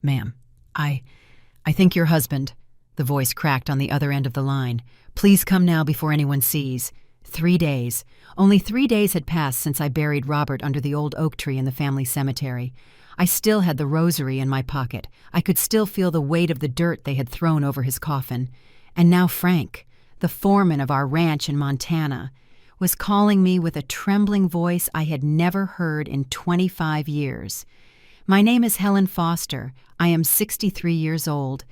Ma'am, I think your husband, the voice cracked on the other end of the line. Please come now before anyone sees. 3 days. Only 3 days had passed since I buried Robert under the old oak tree in the family cemetery. I still had the rosary in my pocket. I could still feel the weight of the dirt they had thrown over his coffin. And now Frank, the foreman of our ranch in Montana, was calling me with a trembling voice I had never heard in 25 years. My name is Helen Foster. I am 63 years old.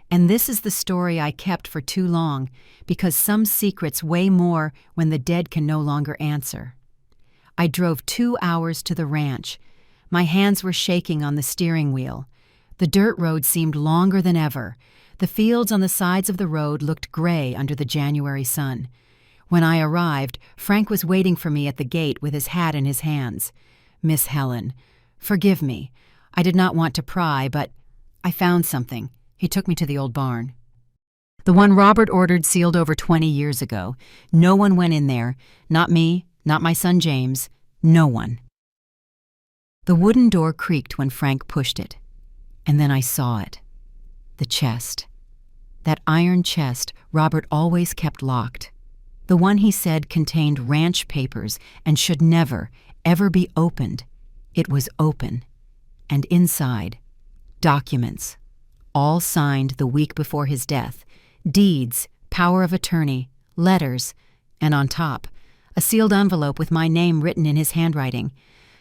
And this is the story I kept for too long, because some secrets weigh more when the dead can no longer answer. I drove 2 hours to the ranch. My hands were shaking on the steering wheel. The dirt road seemed longer than ever. The fields on the sides of the road looked gray under the January sun. When I arrived, Frank was waiting for me at the gate with his hat in his hands. Miss Helen, forgive me. I did not want to pry, but I found something. He took me to the old barn. The one Robert ordered sealed over 20 years ago. No one went in there. Not me, not my son James. No one. The wooden door creaked when Frank pushed it. And then I saw it. The chest. That iron chest Robert always kept locked. The one he said contained ranch papers and should never, ever be opened. It was open. And inside, documents. All signed the week before his death. Deeds, power of attorney, letters, and on top, a sealed envelope with my name written in his handwriting,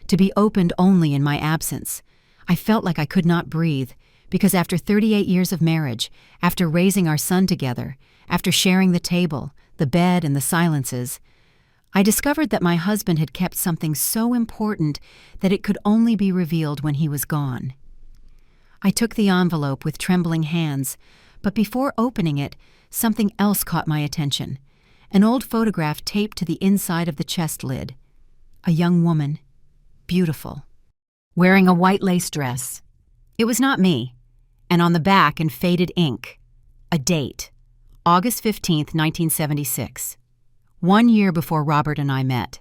to be opened only in my absence. I felt like I could not breathe, because after 38 years of marriage, after raising our son together, after sharing the table, the bed, and the silences, I discovered that my husband had kept something so important that it could only be revealed when he was gone. I took the envelope with trembling hands, but before opening it, something else caught my attention. An old photograph taped to the inside of the chest lid. A young woman, beautiful, wearing a white lace dress. It was not me. And on the back in faded ink, a date, August 15th, 1976. 1 year before Robert and I met.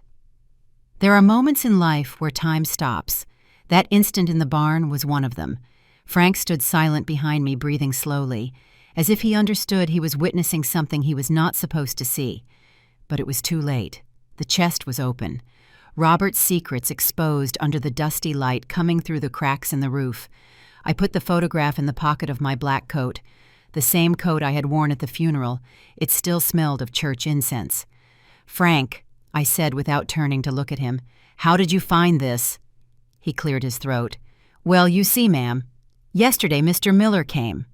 There are moments in life where time stops. That instant in the barn was one of them. Frank stood silent behind me, breathing slowly, as if he understood he was witnessing something he was not supposed to see. But it was too late. The chest was open. Robert's secrets exposed under the dusty light coming through the cracks in the roof. I put the photograph in the pocket of my black coat, the same coat I had worn at the funeral. It still smelled of church incense. "Frank," I said without turning to look at him, "how did you find this?" He cleared his throat. "Well, you see, ma'am, yesterday Mr. Miller came,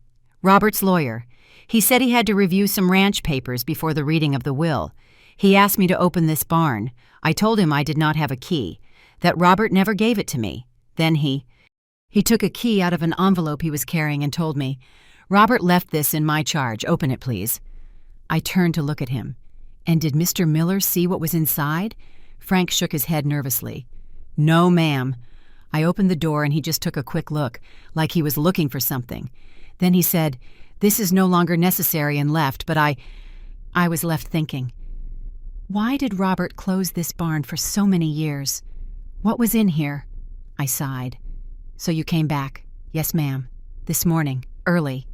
Robert's lawyer. He said he had to review some ranch papers before the reading of the will. He asked me to open this barn. I told him I did not have a key, that Robert never gave it to me. Then he took a key out of an envelope he was carrying and told me, 'Robert left this in my charge. Open it, please.' I turned to look at him. And did Mr. Miller see what was inside? Frank shook his head nervously. "No, ma'am." I opened the door and he just took a quick look, like he was looking for something. Then he said, "This is no longer necessary," and left, but I was left thinking. Why did Robert close this barn for so many years? What was in here? I sighed. "So you came back?" "Yes, ma'am. This morning, early.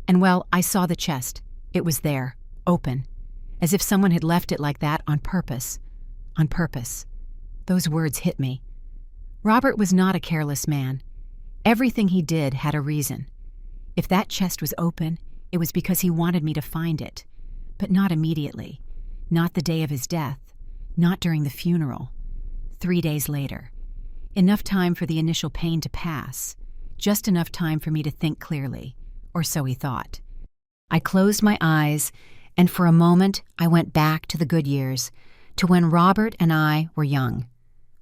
And well, I saw the chest. It was there, open. As if someone had left it like that on purpose. On purpose." Those words hit me. Robert was not a careless man. Everything he did had a reason. If that chest was open, it was because he wanted me to find it. But not immediately. Not the day of his death. Not during the funeral. 3 days later. Enough time for the initial pain to pass. Just enough time for me to think clearly. Or so he thought. I closed my eyes, and for a moment I went back to the good years, to when Robert and I were young.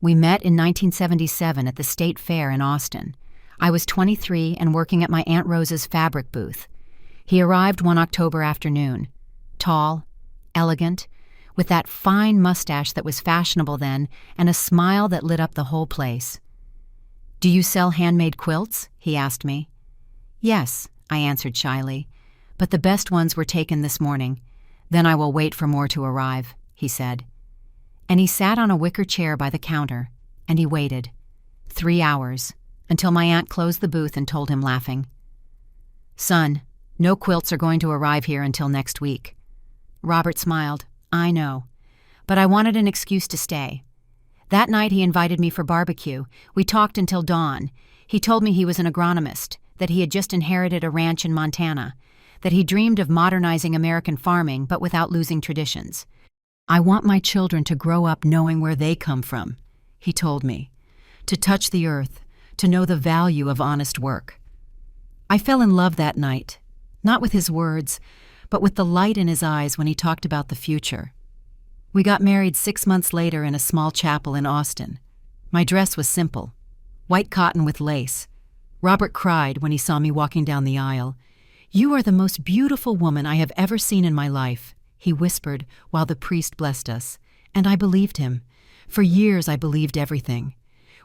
We met in 1977 at the State Fair in Austin. I was 23 and working at my Aunt Rosa's fabric booth. He arrived one October afternoon, tall, elegant, with that fine mustache that was fashionable then and a smile that lit up the whole place. "Do you sell handmade quilts?" he asked me. "Yes," I answered shyly. "But the best ones were taken this morning. Then I will wait for more to arrive," he said. And he sat on a wicker chair by the counter, and he waited. 3 hours, until my aunt closed the booth and told him, laughing, "Son, no quilts are going to arrive here until next week." Robert smiled. "I know. But I wanted an excuse to stay." That night he invited me for barbecue. We talked until dawn. He told me he was an agronomist, that he had just inherited a ranch in Montana, that he dreamed of modernizing American farming but without losing traditions. "I want my children to grow up knowing where they come from," he told me, "to touch the earth, to know the value of honest work." I fell in love that night, not with his words, but with the light in his eyes when he talked about the future. We got married 6 months later in a small chapel in Austin. My dress was simple, white cotton with lace. Robert cried when he saw me walking down the aisle. "You are the most beautiful woman I have ever seen in my life," he whispered while the priest blessed us. And I believed him. For years I believed everything.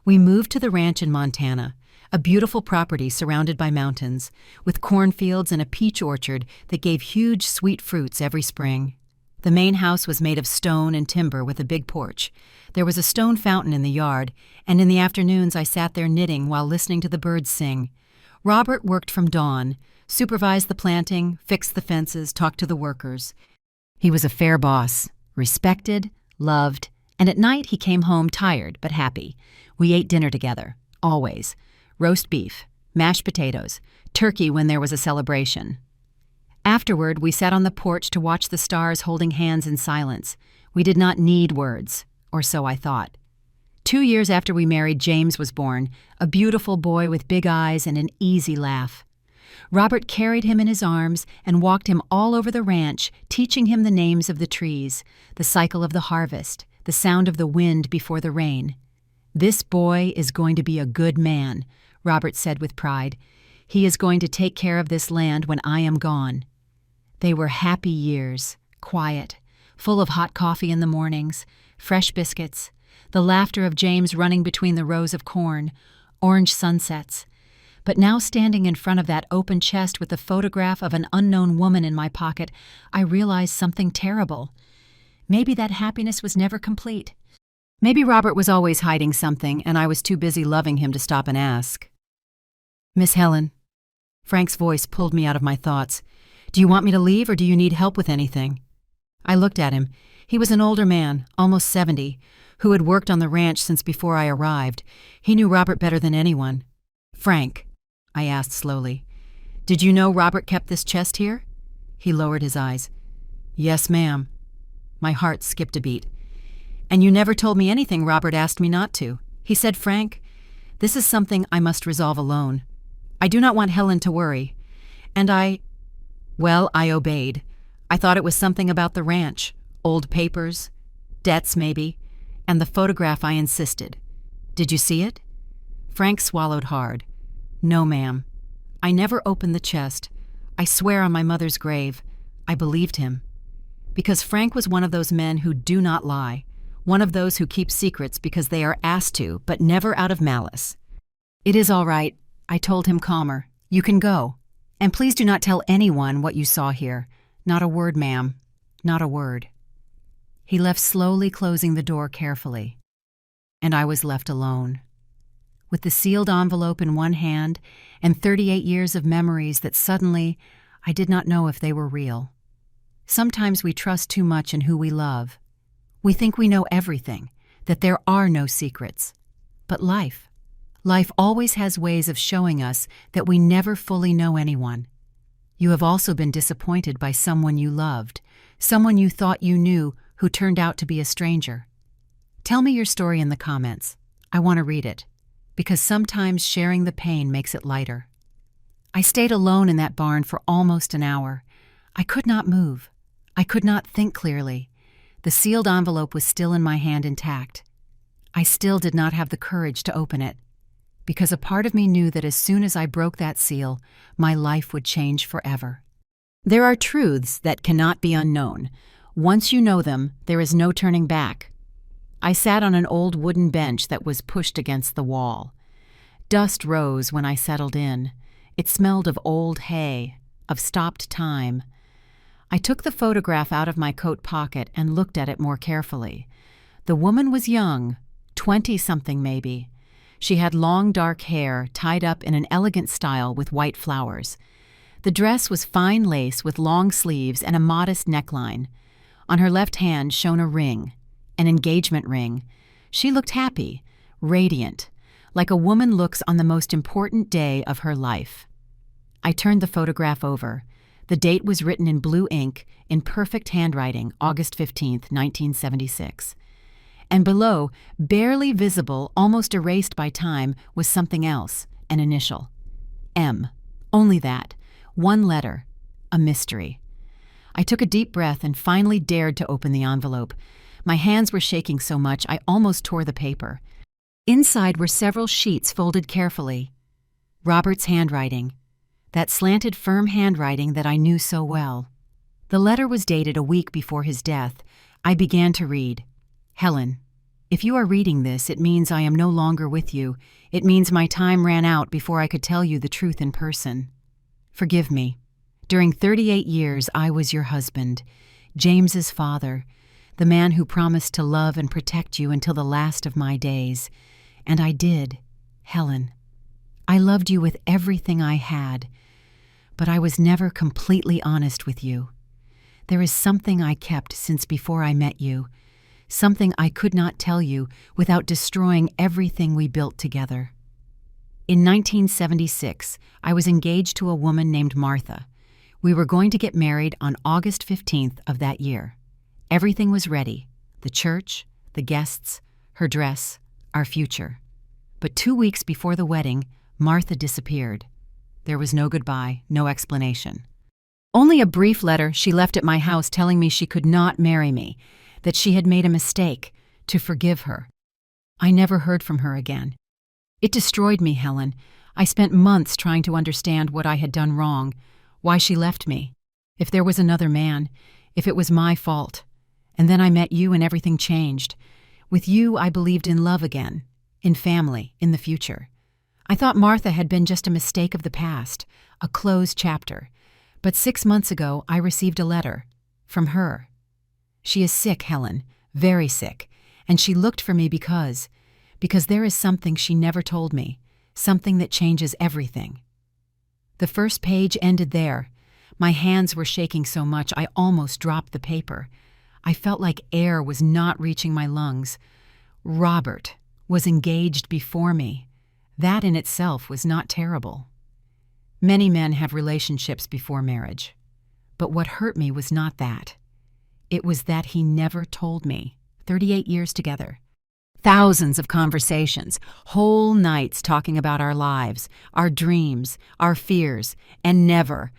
We moved to the ranch in Montana, a beautiful property surrounded by mountains, with cornfields and a peach orchard that gave huge sweet fruits every spring. The main house was made of stone and timber with a big porch. There was a stone fountain in the yard, and in the afternoons I sat there knitting while listening to the birds sing. Robert worked from dawn, supervised the planting, fixed the fences, talked to the workers. He was a fair boss, respected, loved, and at night he came home tired but happy. We ate dinner together, always. Roast beef, mashed potatoes, turkey when there was a celebration. Afterward, we sat on the porch to watch the stars holding hands in silence. We did not need words, or so I thought. 2 years after we married, James was born, a beautiful boy with big eyes and an easy laugh. Robert carried him in his arms and walked him all over the ranch, teaching him the names of the trees, the cycle of the harvest, the sound of the wind before the rain. "This boy is going to be a good man," Robert said with pride. "He is going to take care of this land when I am gone." They were happy years, quiet, full of hot coffee in the mornings, fresh biscuits, the laughter of James running between the rows of corn, orange sunsets. But now, standing in front of that open chest with the photograph of an unknown woman in my pocket, I realized something terrible. Maybe that happiness was never complete. Maybe Robert was always hiding something, and I was too busy loving him to stop and ask. "Miss Helen." Frank's voice pulled me out of my thoughts. "Do you want me to leave, or do you need help with anything?" I looked at him. He was an older man, almost 70, who had worked on the ranch since before I arrived. He knew Robert better than anyone. "Frank," I asked slowly, "did you know Robert kept this chest here?" He lowered his eyes. "Yes, ma'am." My heart skipped a beat. "And you never told me anything Robert asked me not to. He said, 'Frank, this is something I must resolve alone. I do not want Helen to worry.' And I obeyed. I thought it was something about the ranch, old papers, debts maybe, and the photograph. I insisted. Did you see it?" Frank swallowed hard. "No, ma'am. I never opened the chest. I swear on my mother's grave. I believed him." Because Frank was one of those men who do not lie, one of those who keep secrets because they are asked to, but never out of malice. "It is all right," I told him, calmer. "You can go. And please do not tell anyone what you saw here. Not a word, ma'am. Not a word." He left, slowly closing the door carefully. And I was left alone, with the sealed envelope in one hand and 38 years of memories that suddenly I did not know if they were real. Sometimes we trust too much in who we love. We think we know everything, that there are no secrets. But life always has ways of showing us that we never fully know anyone. You have also been disappointed by someone you loved, someone you thought you knew who turned out to be a stranger. Tell me your story in the comments. I want to read it, because sometimes sharing the pain makes it lighter. I stayed alone in that barn for almost an hour. I could not move. I could not think clearly. The sealed envelope was still in my hand intact. I still did not have the courage to open it, because a part of me knew that as soon as I broke that seal, my life would change forever. There are truths that cannot be unknown. Once you know them, there is no turning back. I sat on an old wooden bench that was pushed against the wall. Dust rose when I settled in. It smelled of old hay, of stopped time. I took the photograph out of my coat pocket and looked at it more carefully. The woman was young, 20-something maybe. She had long dark hair tied up in an elegant style with white flowers. The dress was fine lace with long sleeves and a modest neckline. On her left hand shone a ring, an engagement ring. She looked happy, radiant, like a woman looks on the most important day of her life. I turned the photograph over. The date was written in blue ink, in perfect handwriting, August 15th, 1976. And below, barely visible, almost erased by time, was something else, an initial. M. Only that. One letter. A mystery. I took a deep breath and finally dared to open the envelope. My hands were shaking so much I almost tore the paper. Inside were several sheets folded carefully. Robert's handwriting. That slanted, firm handwriting that I knew so well. The letter was dated a week before his death. I began to read. Helen, if you are reading this, it means I am no longer with you. It means my time ran out before I could tell you the truth in person. Forgive me. During 38 years, I was your husband, James's father, the man who promised to love and protect you until the last of my days. And I did, Helen. I loved you with everything I had, but I was never completely honest with you. There is something I kept since before I met you, something I could not tell you without destroying everything we built together. In 1976, I was engaged to a woman named Martha. We were going to get married on August 15th of that year. Everything was ready: the church, the guests, her dress, our future. But 2 weeks before the wedding, Martha disappeared. There was no goodbye, no explanation. Only a brief letter she left at my house telling me she could not marry me, that she had made a mistake, to forgive her. I never heard from her again. It destroyed me, Helen. I spent months trying to understand what I had done wrong, why she left me, if there was another man, if it was my fault. And then I met you and everything changed. With you, I believed in love again, in family, in the future. I thought Martha had been just a mistake of the past, a closed chapter. But 6 months ago, I received a letter from her. She is sick, Helen, very sick, and she looked for me because there is something she never told me, something that changes everything. The first page ended there. My hands were shaking so much I almost dropped the paper. I felt like air was not reaching my lungs. Robert was engaged before me. That in itself was not terrible. Many men have relationships before marriage. But what hurt me was not that. It was that he never told me. 38 years together. Thousands of conversations, whole nights talking about our lives, our dreams, our fears, and never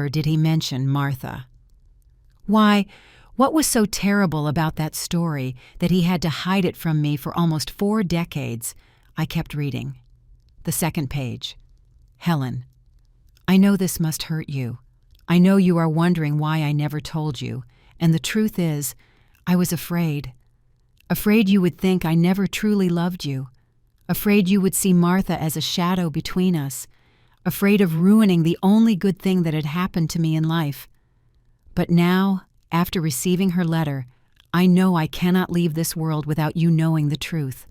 did he mention Martha. Why, what was so terrible about that story that he had to hide it from me for almost 4 decades? I kept reading. The second page. Helen, I know this must hurt you. I know you are wondering why I never told you, and the truth is, I was afraid. Afraid you would think I never truly loved you. Afraid you would see Martha as a shadow between us. Afraid of ruining the only good thing that had happened to me in life. But now, after receiving her letter, I know I cannot leave this world without you knowing the truth.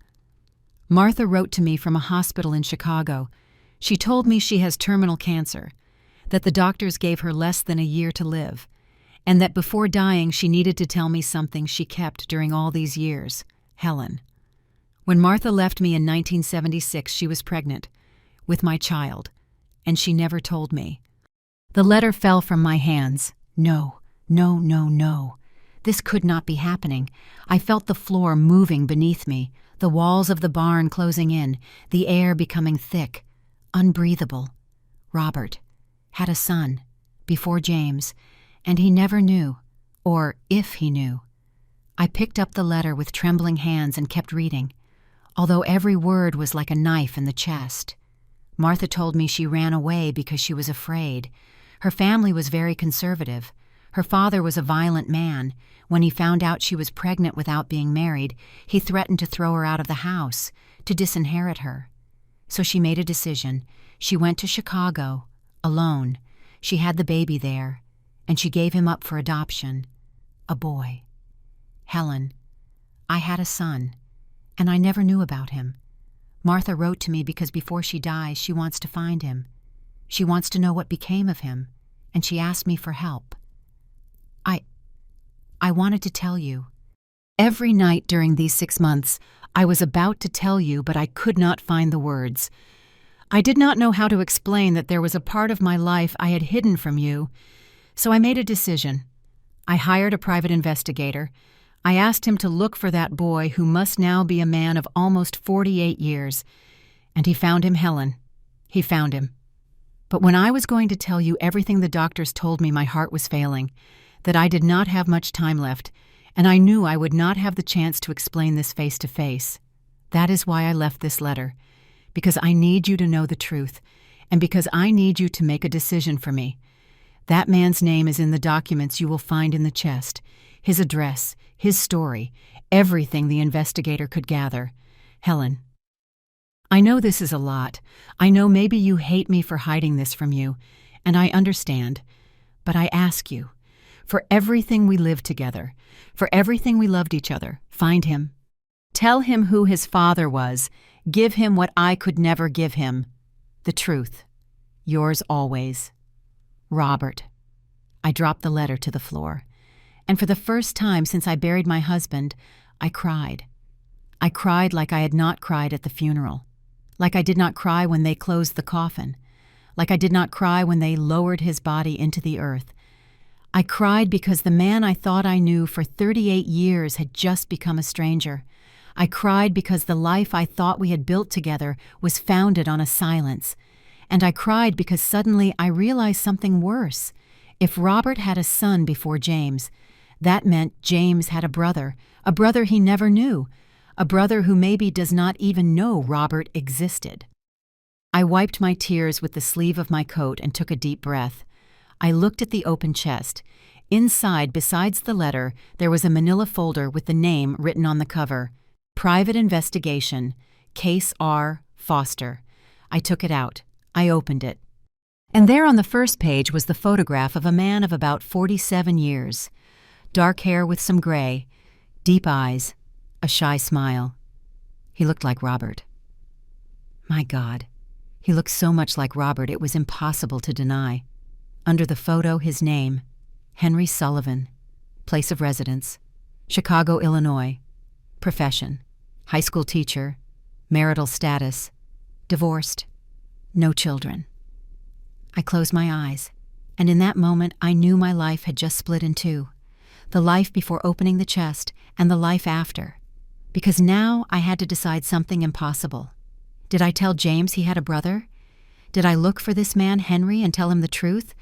Martha wrote to me from a hospital in Chicago. She told me she has terminal cancer, that the doctors gave her less than a year to live, and that before dying she needed to tell me something she kept during all these years. Helen. When Martha left me in 1976, she was pregnant, with my child, and she never told me. The letter fell from my hands. No. This could not be happening. I felt the floor moving beneath me, the walls of the barn closing in, the air becoming thick, unbreathable. Robert had a son, before James, and he never knew, or if he knew. I picked up the letter with trembling hands and kept reading, although every word was like a knife in the chest. Martha told me she ran away because she was afraid. Her family was very conservative. Her father was a violent man. When he found out she was pregnant without being married, he threatened to throw her out of the house, to disinherit her. So she made a decision. She went to Chicago, alone. She had the baby there, and she gave him up for adoption. A boy. Helen, I had a son, and I never knew about him. Martha wrote to me because before she dies, she wants to find him. She wants to know what became of him, and she asked me for help. I wanted to tell you. Every night during these 6 months, I was about to tell you, but I could not find the words. I did not know how to explain that there was a part of my life I had hidden from you, so I made a decision. I hired a private investigator. I asked him to look for that boy who must now be a man of almost 48 years, and he found him, Helen. He found him. But when I was going to tell you everything the doctors told me, my heart was failing, that I did not have much time left, and I knew I would not have the chance to explain this face to face. That is why I left this letter, because I need you to know the truth, and because I need you to make a decision for me. That man's name is in the documents you will find in the chest, his address, his story, everything the investigator could gather. Helen. I know this is a lot. I know maybe you hate me for hiding this from you, and I understand. But I ask you, for everything we lived together, for everything we loved each other, find him. Tell him who his father was. Give him what I could never give him. The truth. Yours always. Robert. I dropped the letter to the floor, and for the first time since I buried my husband, I cried. I cried like I had not cried at the funeral, like I did not cry when they closed the coffin, like I did not cry when they lowered his body into the earth. I cried because the man I thought I knew for 38 years had just become a stranger. I cried because the life I thought we had built together was founded on a silence. And I cried because suddenly I realized something worse. If Robert had a son before James, that meant James had a brother he never knew, a brother who maybe does not even know Robert existed. I wiped my tears with the sleeve of my coat and took a deep breath. I looked at the open chest. Inside, besides the letter, there was a manila folder with the name written on the cover. Private Investigation, Case R. Foster. I took it out. I opened it. And there on the first page was the photograph of a man of about 47 years. Dark hair with some gray, deep eyes, a shy smile. He looked like Robert. My God, he looked so much like Robert it was impossible to deny. Under the photo, his name, Henry Sullivan. Place of residence, Chicago, Illinois. Profession, high school teacher. Marital status, divorced. No children. I closed my eyes, and in that moment I knew my life had just split in two. The life before opening the chest and the life after. Because now I had to decide something impossible. Did I tell James he had a brother? Did I look for this man, Henry, and tell him the truth?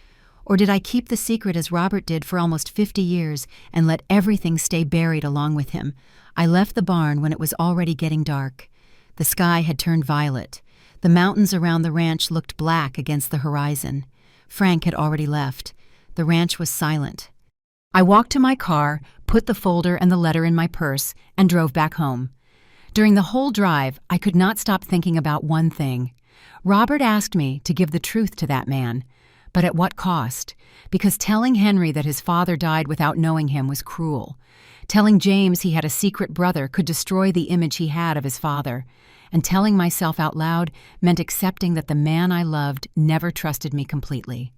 Or did I keep the secret as Robert did for almost 50 years and let everything stay buried along with him? I left the barn when it was already getting dark. The sky had turned violet. The mountains around the ranch looked black against the horizon. Frank had already left. The ranch was silent. I walked to my car, put the folder and the letter in my purse, and drove back home. During the whole drive, I could not stop thinking about one thing. Robert asked me to give the truth to that man. But at what cost? Because telling Henry that his father died without knowing him was cruel. Telling James he had a secret brother could destroy the image he had of his father. And telling myself out loud meant accepting that the man I loved never trusted me completely.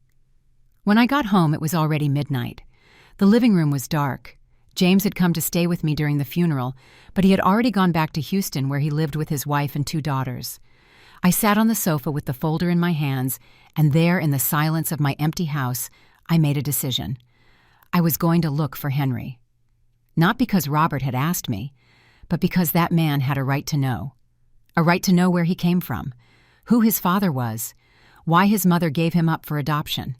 When I got home, it was already midnight. The living room was dark. James had come to stay with me during the funeral, but he had already gone back to Houston where he lived with his wife and 2 daughters. I sat on the sofa with the folder in my hands, and there in the silence of my empty house, I made a decision. I was going to look for Henry. Not because Robert had asked me, but because that man had a right to know. A right to know where he came from, who his father was, why his mother gave him up for adoption.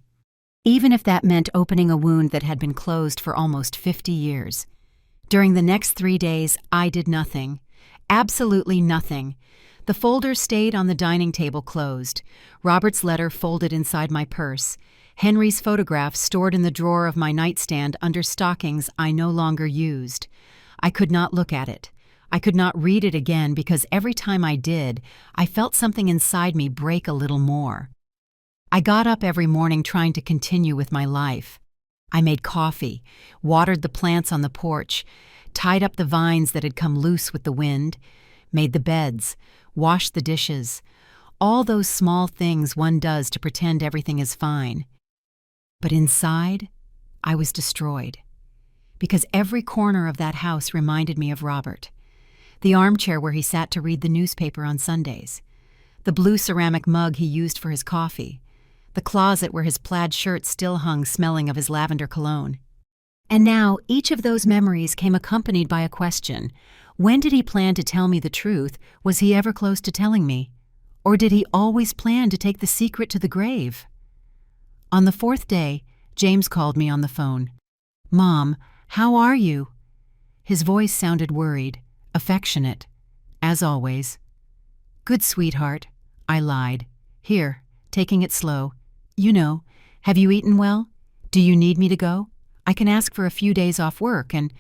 Even if that meant opening a wound that had been closed for almost 50 years. During the next 3 days, I did nothing. Absolutely nothing. The folder stayed on the dining table closed, Robert's letter folded inside my purse, Henry's photograph stored in the drawer of my nightstand under stockings I no longer used. I could not look at it. I could not read it again because every time I did, I felt something inside me break a little more. I got up every morning trying to continue with my life. I made coffee, watered the plants on the porch, tied up the vines that had come loose with the wind, made the beds, washed the dishes, all those small things one does to pretend everything is fine. But inside, I was destroyed. Because every corner of that house reminded me of Robert. The armchair where he sat to read the newspaper on Sundays. The blue ceramic mug he used for his coffee. The closet where his plaid shirt still hung smelling of his lavender cologne. And now, each of those memories came accompanied by a question. When did he plan to tell me the truth? Was he ever close to telling me? Or did he always plan to take the secret to the grave? On the 4th day, James called me on the phone. "Mom, how are you?" His voice sounded worried, affectionate, as always. "Good, sweetheart," I lied. "Here, taking it slow. You know, have you eaten well? Do you need me to go? I can ask for a few days off work and—"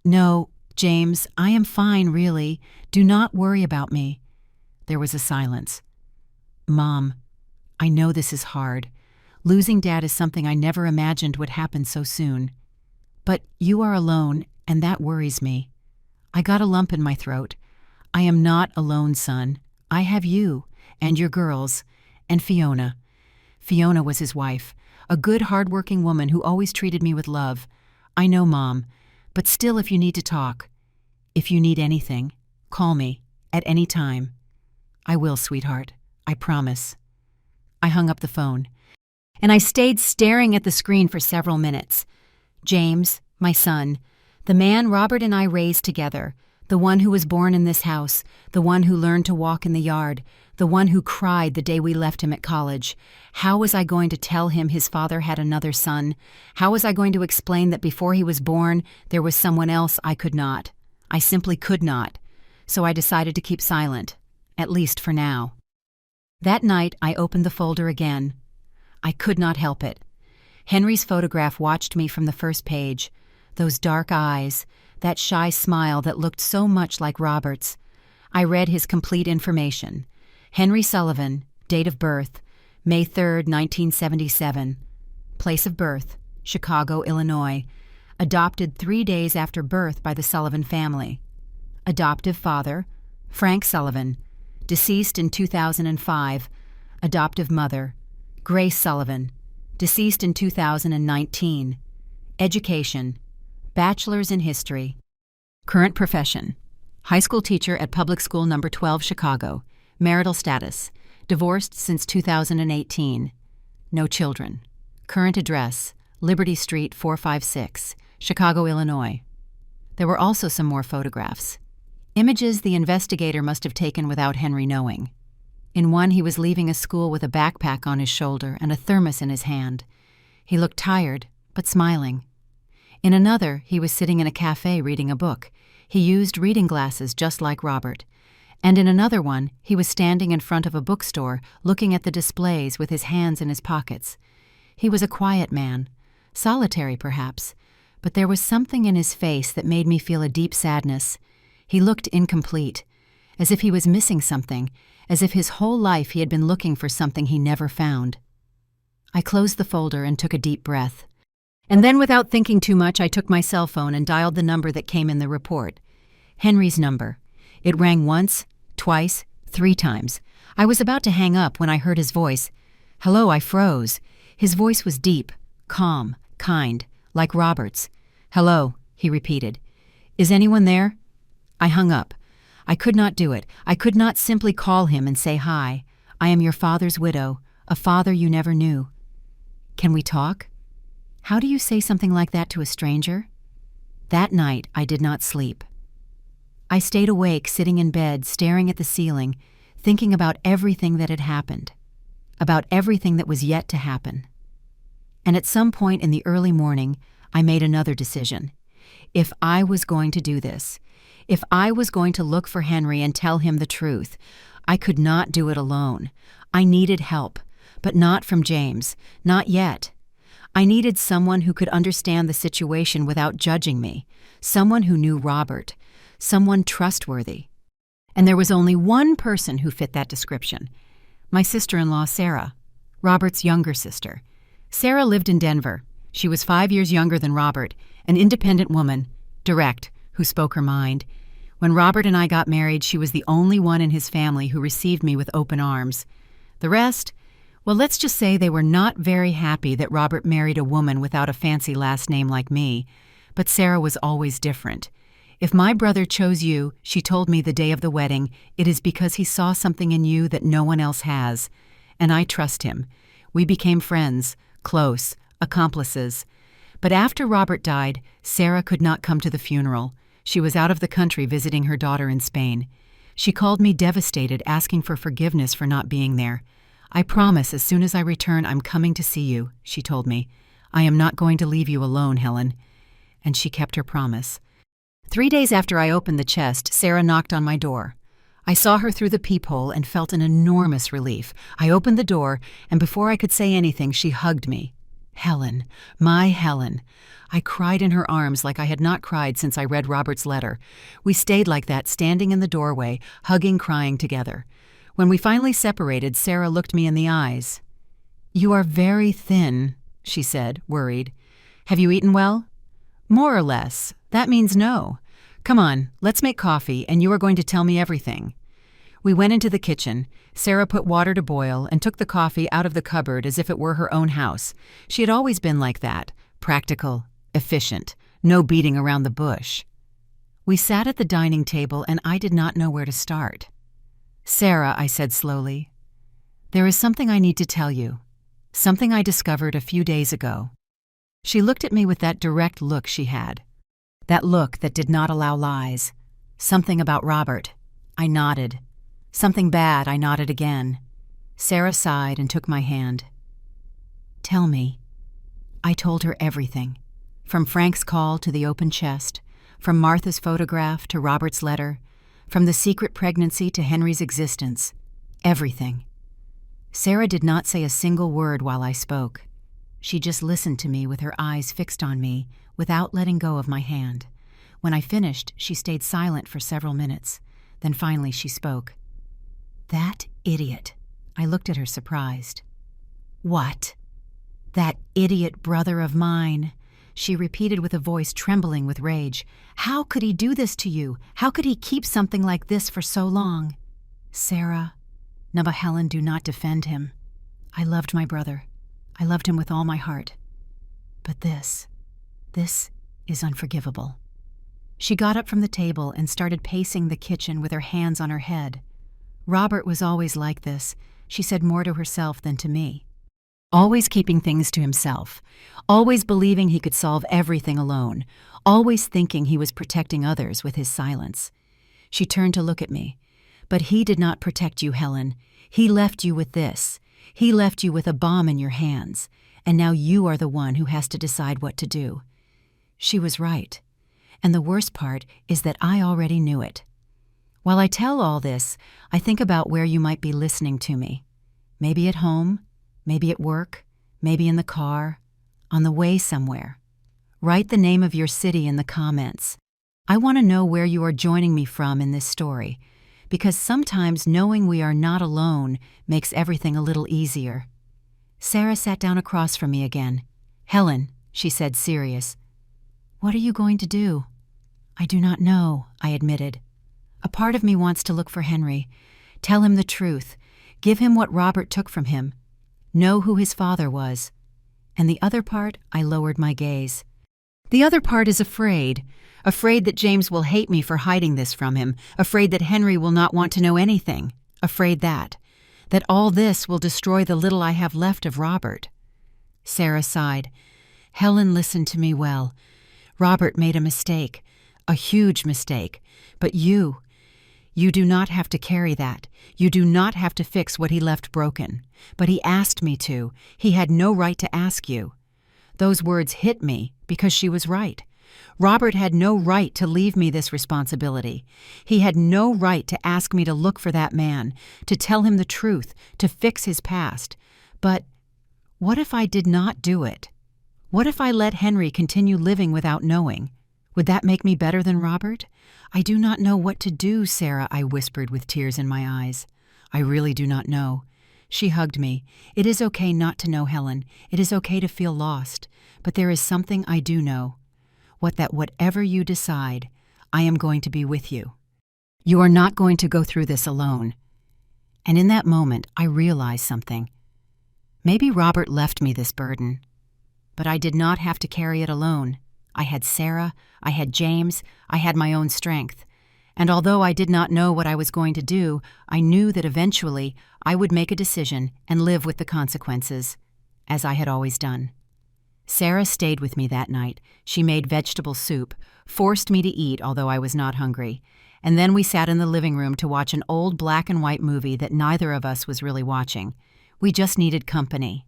"No, James, I am fine, really. Do not worry about me." There was a silence. "Mom, I know this is hard. Losing Dad is something I never imagined would happen so soon. But you are alone, and that worries me. I got a lump in my throat. I am not alone, son. I have you, and your girls, and Fiona. Fiona was his wife, a good, hard-working woman who always treated me with love. I know, Mom, but still, if you need to talk, if you need anything, call me, at any time." "I will, sweetheart. I promise." I hung up the phone, and I stayed staring at the screen for several minutes. James, my son, the man Robert and I raised together, the one who was born in this house, the one who learned to walk in the yard, the one who cried the day we left him at college. How was I going to tell him his father had another son? How was I going to explain that before he was born, there was someone else? I could not. I simply could not. So I decided to keep silent, at least for now. That night, I opened the folder again. I could not help it. Henry's photograph watched me from the first page. Those dark eyes, that shy smile that looked so much like Robert's. I read his complete information. Henry Sullivan, date of birth, May 3, 1977. Place of birth, Chicago, Illinois. Adopted 3 days after birth by the Sullivan family. Adoptive father, Frank Sullivan. Deceased in 2005. Adoptive mother, Grace Sullivan. Deceased in 2019. Education, Bachelor's in History. Current profession, high school teacher at Public School No. 12, Chicago. Marital status, divorced since 2018. No children. Current address, Liberty Street 456, Chicago, Illinois. There were also some more photographs. Images the investigator must have taken without Henry knowing. In one, he was leaving a school with a backpack on his shoulder and a thermos in his hand. He looked tired, but smiling. In another, he was sitting in a cafe reading a book. He used reading glasses just like Robert. And in another one, he was standing in front of a bookstore, looking at the displays with his hands in his pockets. He was a quiet man, solitary perhaps, but there was something in his face that made me feel a deep sadness. He looked incomplete, as if he was missing something, as if his whole life he had been looking for something he never found. I closed the folder and took a deep breath. And then, without thinking too much, I took my cell phone and dialed the number that came in the report. Henry's number. It rang once, twice, 3 times. I was about to hang up when I heard his voice. "Hello," I froze. His voice was deep, calm, kind, like Robert's. "Hello," he repeated. "Is anyone there?" I hung up. I could not do it. I could not simply call him and say hi. I am your father's widow, a father you never knew. Can we talk? How do you say something like that to a stranger? That night, I did not sleep. I stayed awake, sitting in bed, staring at the ceiling, thinking about everything that had happened, about everything that was yet to happen. And at some point in the early morning, I made another decision. If I was going to do this, if I was going to look for Henry and tell him the truth, I could not do it alone. I needed help, but not from James, not yet. I needed someone who could understand the situation without judging me, someone who knew Robert, someone trustworthy. And there was only one person who fit that description, my sister-in-law, Sarah, Robert's younger sister. Sarah lived in Denver. She was 5 years younger than Robert, an independent woman, direct, who spoke her mind. When Robert and I got married, she was the only one in his family who received me with open arms. The rest, well, let's just say they were not very happy that Robert married a woman without a fancy last name like me. But Sarah was always different. If my brother chose you, she told me the day of the wedding, it is because he saw something in you that no one else has. And I trust him. We became friends, close, accomplices. But after Robert died, Sarah could not come to the funeral. She was out of the country visiting her daughter in Spain. She called me devastated, asking for forgiveness for not being there. I promise as soon as I return I'm coming to see you, she told me. I am not going to leave you alone, Helen. And she kept her promise. 3 days after I opened the chest, Sarah knocked on my door. I saw her through the peephole and felt an enormous relief. I opened the door, and before I could say anything, she hugged me. Helen, my Helen. I cried in her arms like I had not cried since I read Robert's letter. We stayed like that, standing in the doorway, hugging, crying together. When we finally separated, Sarah looked me in the eyes. You are very thin, she said, worried. Have you eaten well? More or less. That means no. Come on, let's make coffee, and you are going to tell me everything. We went into the kitchen. Sarah put water to boil and took the coffee out of the cupboard as if it were her own house. She had always been like that, practical, efficient, no beating around the bush. We sat at the dining table, and I did not know where to start. Sarah, I said slowly, there is something I need to tell you, something I discovered a few days ago. She looked at me with that direct look she had, that look that did not allow lies. Something about Robert. I nodded. Something bad, I nodded again. Sarah sighed and took my hand. Tell me. I told her everything, from Frank's call to the open chest, from Martha's photograph to Robert's letter, from the secret pregnancy to Henry's existence. Everything. Sarah did not say a single word while I spoke. She just listened to me with her eyes fixed on me, without letting go of my hand. When I finished, she stayed silent for several minutes. Then finally she spoke. That idiot. I looked at her surprised. What? That idiot brother of mine, she repeated with a voice trembling with rage. How could he do this to you? How could he keep something like this for so long? Sarah, Naba Helen, do not defend him. I loved my brother. I loved him with all my heart. But this is unforgivable. She got up from the table and started pacing the kitchen with her hands on her head. Robert was always like this, she said more to herself than to me. Always keeping things to himself, always believing he could solve everything alone, always thinking he was protecting others with his silence. She turned to look at me. But he did not protect you, Helen. He left you with this. He left you with a bomb in your hands, and now you are the one who has to decide what to do. She was right. And the worst part is that I already knew it. While I tell all this, I think about where you might be listening to me. Maybe at home, maybe at work, maybe in the car, on the way somewhere. Write the name of your city in the comments. I want to know where you are joining me from in this story, because sometimes knowing we are not alone makes everything a little easier. Sarah sat down across from me again. Helen, she said, serious. What are you going to do? I do not know, I admitted. A part of me wants to look for Henry, tell him the truth, give him what Robert took from him, know who his father was. And the other part, I lowered my gaze. The other part is afraid that James will hate me for hiding this from him, afraid that Henry will not want to know anything, afraid that all this will destroy the little I have left of Robert. Sarah sighed. Helen, listened to me well. Robert made a mistake, a huge mistake, but you do not have to carry that. You do not have to fix what he left broken. But he asked me to. He had no right to ask you. Those words hit me because she was right. Robert had no right to leave me this responsibility. He had no right to ask me to look for that man, to tell him the truth, to fix his past. But what if I did not do it? What if I let Henry continue living without knowing? Would that make me better than Robert? I do not know what to do, Sarah, I whispered with tears in my eyes. I really do not know. She hugged me. It is okay not to know, Helen. It is okay to feel lost. But there is something I do know. Whatever you decide, I am going to be with you. You are not going to go through this alone. And in that moment, I realized something. Maybe Robert left me this burden, but I did not have to carry it alone. I had Sarah, I had James, I had my own strength. And although I did not know what I was going to do, I knew that eventually I would make a decision and live with the consequences, as I had always done. Sarah stayed with me that night. She made vegetable soup, forced me to eat although I was not hungry, and then we sat in the living room to watch an old black and white movie that neither of us was really watching. We just needed company.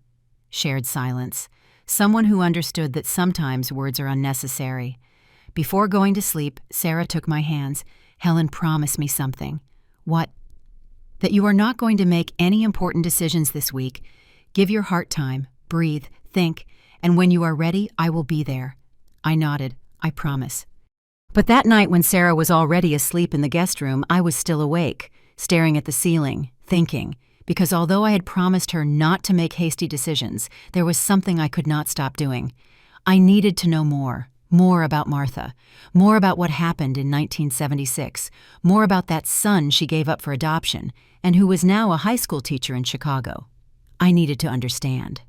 Shared silence. Someone who understood that sometimes words are unnecessary. Before going to sleep, Sarah took my hands. Helen, promise me something. What? That you are not going to make any important decisions this week. Give your heart time, breathe, think, and when you are ready, I will be there. I nodded. I promise. But that night when Sarah was already asleep in the guest room, I was still awake, staring at the ceiling, thinking, because although I had promised her not to make hasty decisions, there was something I could not stop doing. I needed to know more about Martha, more about what happened in 1976, more about that son she gave up for adoption, and who was now a high school teacher in Chicago. I needed to understand.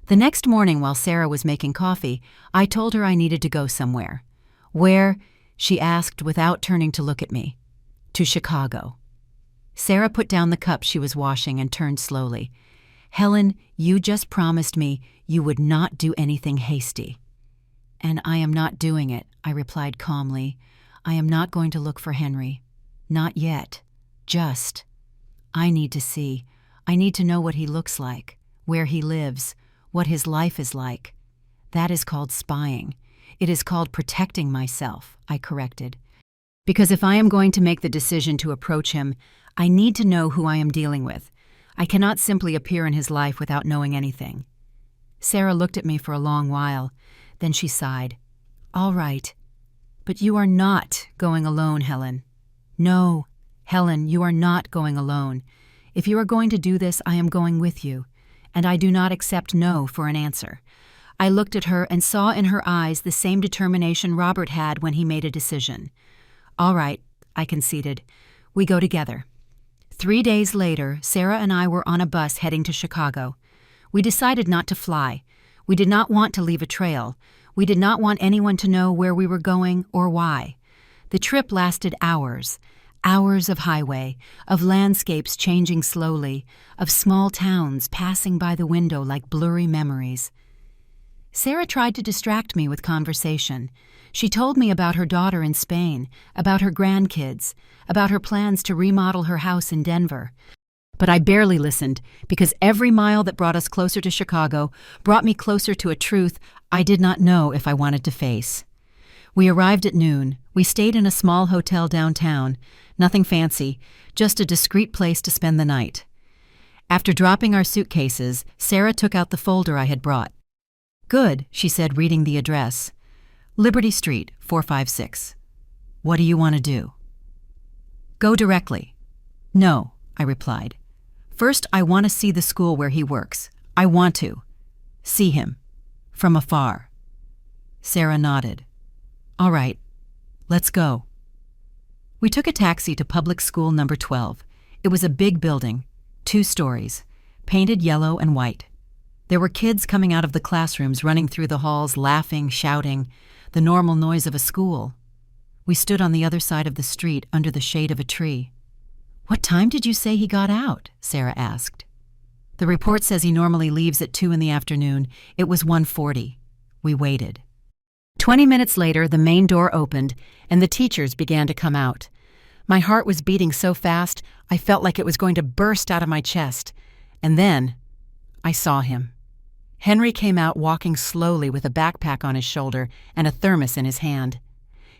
The next morning while Sarah was making coffee, I told her I needed to go somewhere. Where? She asked without turning to look at me. To Chicago. Sarah put down the cup she was washing and turned slowly. Helen, you just promised me you would not do anything hasty. And I am not doing it, I replied calmly. I am not going to look for Henry. Not yet. Just. I need to see. I need to know what he looks like, where he lives, what his life is like. That is called spying. It is called protecting myself, I corrected. Because if I am going to make the decision to approach him, I need to know who I am dealing with. I cannot simply appear in his life without knowing anything. Sarah looked at me for a long while. Then she sighed. All right. But you are not going alone, Helen. No, Helen, you are not going alone. If you are going to do this, I am going with you. And I do not accept no for an answer. I looked at her and saw in her eyes the same determination Robert had when he made a decision. All right, I conceded. We go together. 3 days later, Sarah and I were on a bus heading to Chicago. We decided not to fly. We did not want to leave a trail. We did not want anyone to know where we were going or why. The trip lasted hours. Hours of highway, of landscapes changing slowly, of small towns passing by the window like blurry memories. Sarah tried to distract me with conversation. She told me about her daughter in Spain, about her grandkids, about her plans to remodel her house in Denver. But I barely listened, because every mile that brought us closer to Chicago brought me closer to a truth I did not know if I wanted to face. We arrived at noon. We stayed in a small hotel downtown. Nothing fancy, just a discreet place to spend the night. After dropping our suitcases, Sarah took out the folder I had brought. Good, she said, reading the address. Liberty Street, 456. What do you want to do? Go directly. No, I replied. First, I want to see the school where he works. I want to. See him. From afar. Sarah nodded. All right, let's go. We took a taxi to public school number 12. It was a big building, 2 stories, painted yellow and white. There were kids coming out of the classrooms, running through the halls, laughing, shouting, the normal noise of a school. We stood on the other side of the street under the shade of a tree. What time did you say he got out? Sarah asked. The report says he normally leaves at 2 in the afternoon. It was 1:40. We waited. 20 minutes later, the main door opened, and the teachers began to come out. My heart was beating so fast, I felt like it was going to burst out of my chest. And then, I saw him. Henry came out walking slowly with a backpack on his shoulder and a thermos in his hand.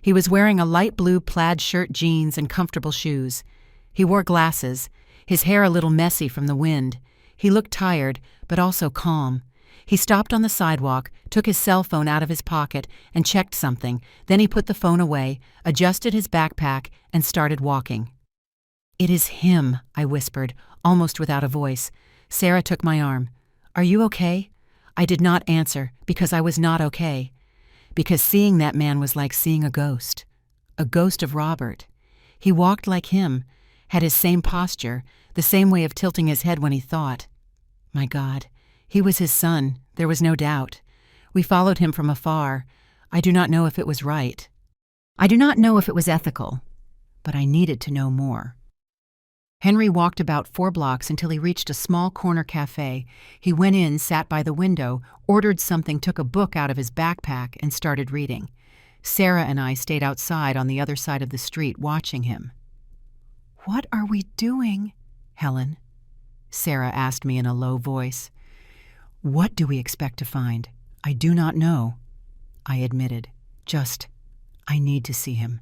He was wearing a light blue plaid shirt, jeans, and comfortable shoes. He wore glasses, his hair a little messy from the wind. He looked tired, but also calm. He stopped on the sidewalk, took his cell phone out of his pocket, and checked something. Then he put the phone away, adjusted his backpack, and started walking. It is him, I whispered, almost without a voice. Sarah took my arm. Are you okay? I did not answer, because I was not okay. Because seeing that man was like seeing a ghost of Robert. He walked like him, had his same posture, the same way of tilting his head when he thought. My God, he was his son, there was no doubt. We followed him from afar. I do not know if it was right. I do not know if it was ethical, but I needed to know more. Henry walked about 4 blocks until he reached a small corner cafe. He went in, sat by the window, ordered something, took a book out of his backpack, and started reading. Sarah and I stayed outside on the other side of the street watching him. "What are we doing, Helen?" Sarah asked me in a low voice. "What do we expect to find? I do not know," I admitted. I need to see him.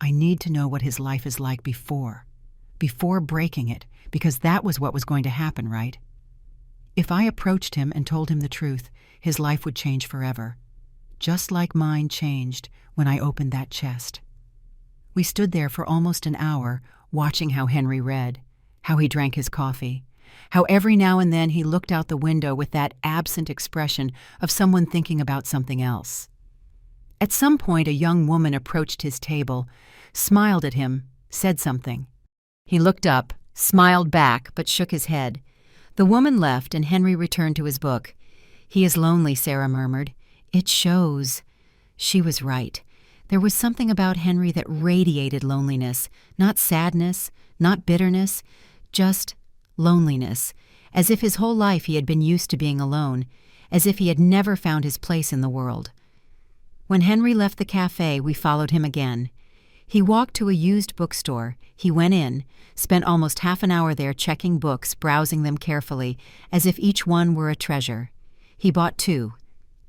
I need to know what his life is like before breaking it, because that was what was going to happen, right? If I approached him and told him the truth, his life would change forever, just like mine changed when I opened that chest. We stood there for almost an hour, watching how Henry read, how he drank his coffee, how every now and then he looked out the window with that absent expression of someone thinking about something else. At some point, a young woman approached his table, smiled at him, said something. He looked up, smiled back, but shook his head. The woman left, and Henry returned to his book. "He is lonely," Sarah murmured. "It shows." She was right. There was something about Henry that radiated loneliness, not sadness, not bitterness, just loneliness, as if his whole life he had been used to being alone, as if he had never found his place in the world. When Henry left the cafe, we followed him again. He walked to a used bookstore. He went in, spent almost half an hour there checking books, browsing them carefully, as if each one were a treasure. He bought 2,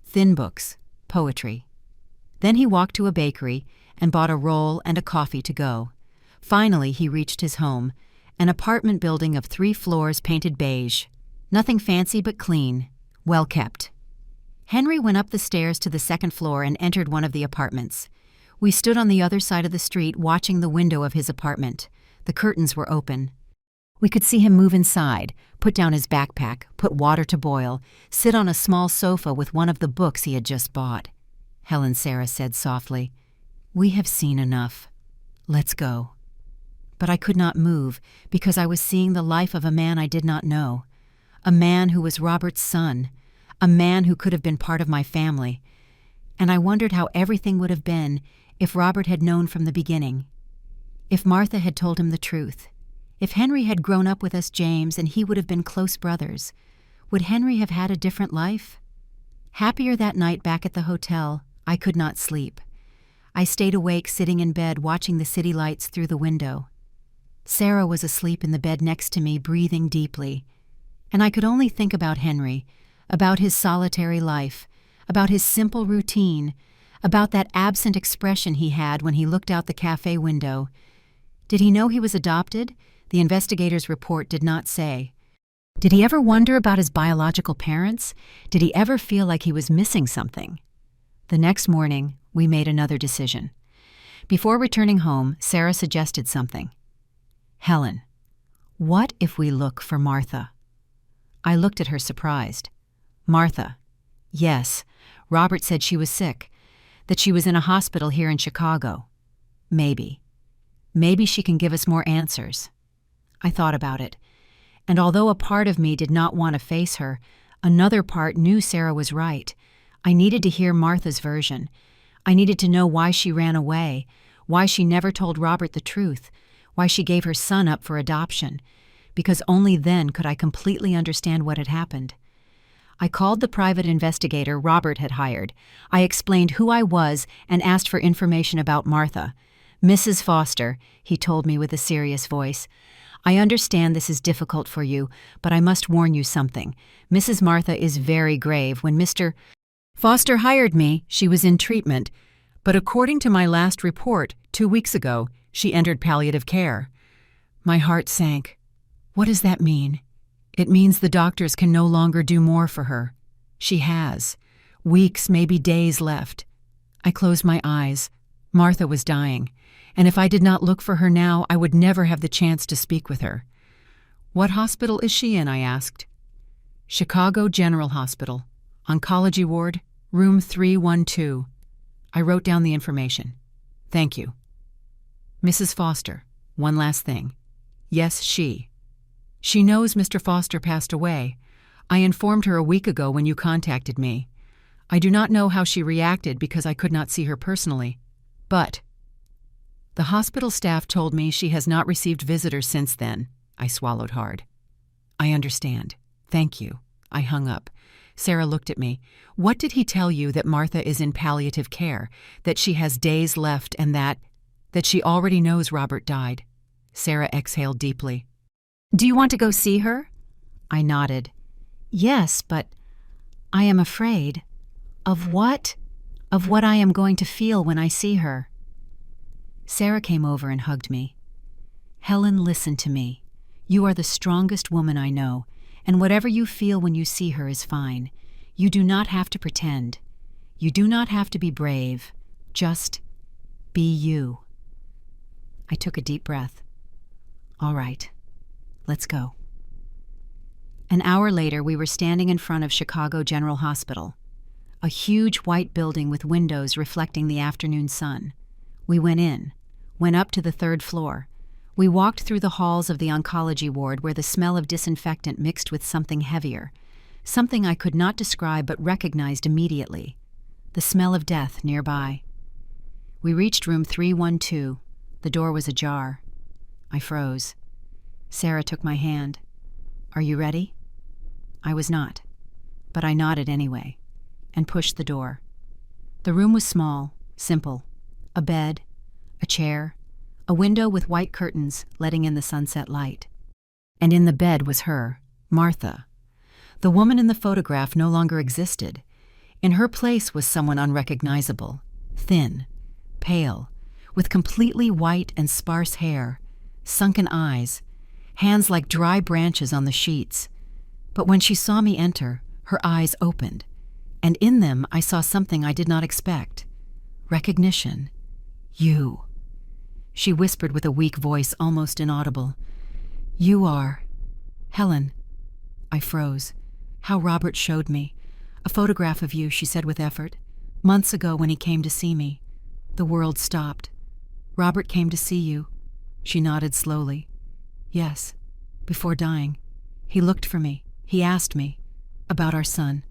thin books, poetry. Then he walked to a bakery and bought a roll and a coffee to go. Finally, he reached his home, an apartment building of 3 floors painted beige. Nothing fancy but clean, well kept. Henry went up the stairs to the 2nd floor and entered one of the apartments. We stood on the other side of the street watching the window of his apartment. The curtains were open. We could see him move inside, put down his backpack, put water to boil, sit on a small sofa with one of the books he had just bought. Helen, Sarah said softly, "We have seen enough. Let's go." But I could not move because I was seeing the life of a man I did not know, a man who was Robert's son, a man who could have been part of my family. And I wondered how everything would have been if Robert had known from the beginning, if Martha had told him the truth, if Henry had grown up with us James and he would have been close brothers. Would Henry have had a different life? Happier that night back at the hotel, I could not sleep. I stayed awake sitting in bed watching the city lights through the window. Sarah was asleep in the bed next to me, breathing deeply. And I could only think about Henry, about his solitary life, about his simple routine, about that absent expression he had when he looked out the cafe window. Did he know he was adopted? The investigator's report did not say. Did he ever wonder about his biological parents? Did he ever feel like he was missing something? The next morning, we made another decision. Before returning home, Sarah suggested something. "Helen, what if we look for Martha?" I looked at her surprised. "Martha? Yes, Robert said she was sick, that she was in a hospital here in Chicago. Maybe. Maybe she can give us more answers." I thought about it, and although a part of me did not want to face her, another part knew Sarah was right. I needed to hear Martha's version. I needed to know why she ran away, why she never told Robert the truth, why she gave her son up for adoption, because only then could I completely understand what had happened. I called the private investigator Robert had hired. I explained who I was and asked for information about Martha. "Mrs. Foster," he told me with a serious voice, "I understand this is difficult for you, but I must warn you something. Mrs. Martha is very grave. When Mr. Foster hired me, she was in treatment, but according to my last report, 2 weeks ago, she entered palliative care." My heart sank. What does that mean? It means the doctors can no longer do more for her. She has. Weeks, maybe days left. I closed my eyes. Martha was dying, and if I did not look for her now, I would never have the chance to speak with her. "What hospital is she in?" I asked. "Chicago General Hospital, Oncology Ward, room 312. I wrote down the information. "Thank you." Mrs. Foster, one last thing. Yes, she. She knows Mr. Foster passed away. I informed her a week ago when you contacted me. I do not know how she reacted because I could not see her personally. But the hospital staff told me she has not received visitors since then. I swallowed hard. I understand. Thank you. I hung up. Sarah looked at me. What did he tell you that Martha is in palliative care, that she has days left and that she already knows Robert died? Sarah exhaled deeply. Do you want to go see her? I nodded. Yes, but I am afraid. Of what? Of what I am going to feel when I see her. Sarah came over and hugged me. Helen, listen to me. You are the strongest woman I know, and whatever you feel when you see her is fine. You do not have to pretend. You do not have to be brave. Just be you. I took a deep breath. All right, let's go. An hour later, we were standing in front of Chicago General Hospital, a huge white building with windows reflecting the afternoon sun. We went in, went up to the 3rd floor. We walked through the halls of the oncology ward where the smell of disinfectant mixed with something heavier, something I could not describe but recognized immediately, the smell of death nearby. We reached room 312. The door was ajar. I froze. Sarah took my hand. Are you ready? I was not, but I nodded anyway, and pushed the door. The room was small, simple. A bed, a chair, a window with white curtains letting in the sunset light. And in the bed was her, Martha. The woman in the photograph no longer existed. In her place was someone unrecognizable, thin, pale, with completely white and sparse hair, sunken eyes, hands like dry branches on the sheets. But when she saw me enter, her eyes opened, and in them I saw something I did not expect. Recognition. You. She whispered with a weak voice almost inaudible. You are Helen. I froze. How Robert showed me. A photograph of you, she said with effort. Months ago when he came to see me. The world stopped. Robert came to see you. She nodded slowly. Yes, before dying. He looked for me. He asked me about our son.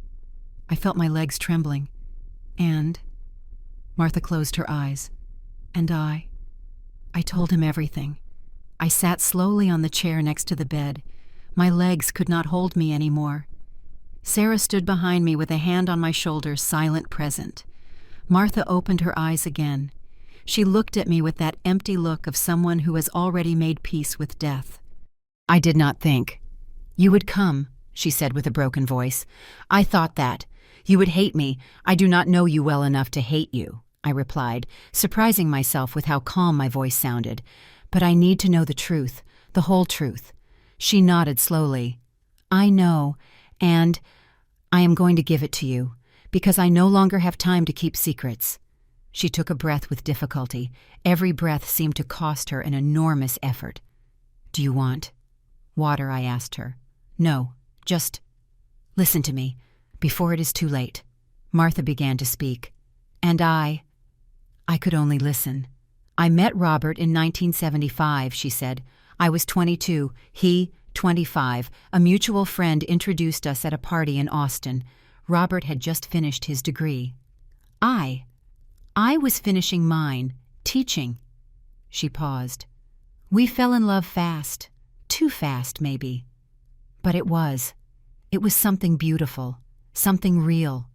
I felt my legs trembling. And Martha closed her eyes. And I told him everything. I sat slowly on the chair next to the bed. My legs could not hold me anymore. Sarah stood behind me with a hand on my shoulder, silent present. Martha opened her eyes again. She looked at me with that empty look of someone who has already made peace with death. I did not think. You would come, she said with a broken voice. I thought that. You would hate me. I do not know you well enough to hate you, I replied, surprising myself with how calm my voice sounded. But I need to know the truth, the whole truth. She nodded slowly. I know, and I am going to give it to you, because I no longer have time to keep secrets. She took a breath with difficulty. Every breath seemed to cost her an enormous effort. Do you want water? I asked her. No, just listen to me, before it is too late. Martha began to speak. And I could only listen. I met Robert in 1975, she said. I was 22, he 25. A mutual friend introduced us at a party in Austin. Robert had just finished his degree. I was finishing mine, teaching. She paused. We fell in love fast, too fast maybe. But it was something beautiful, something real.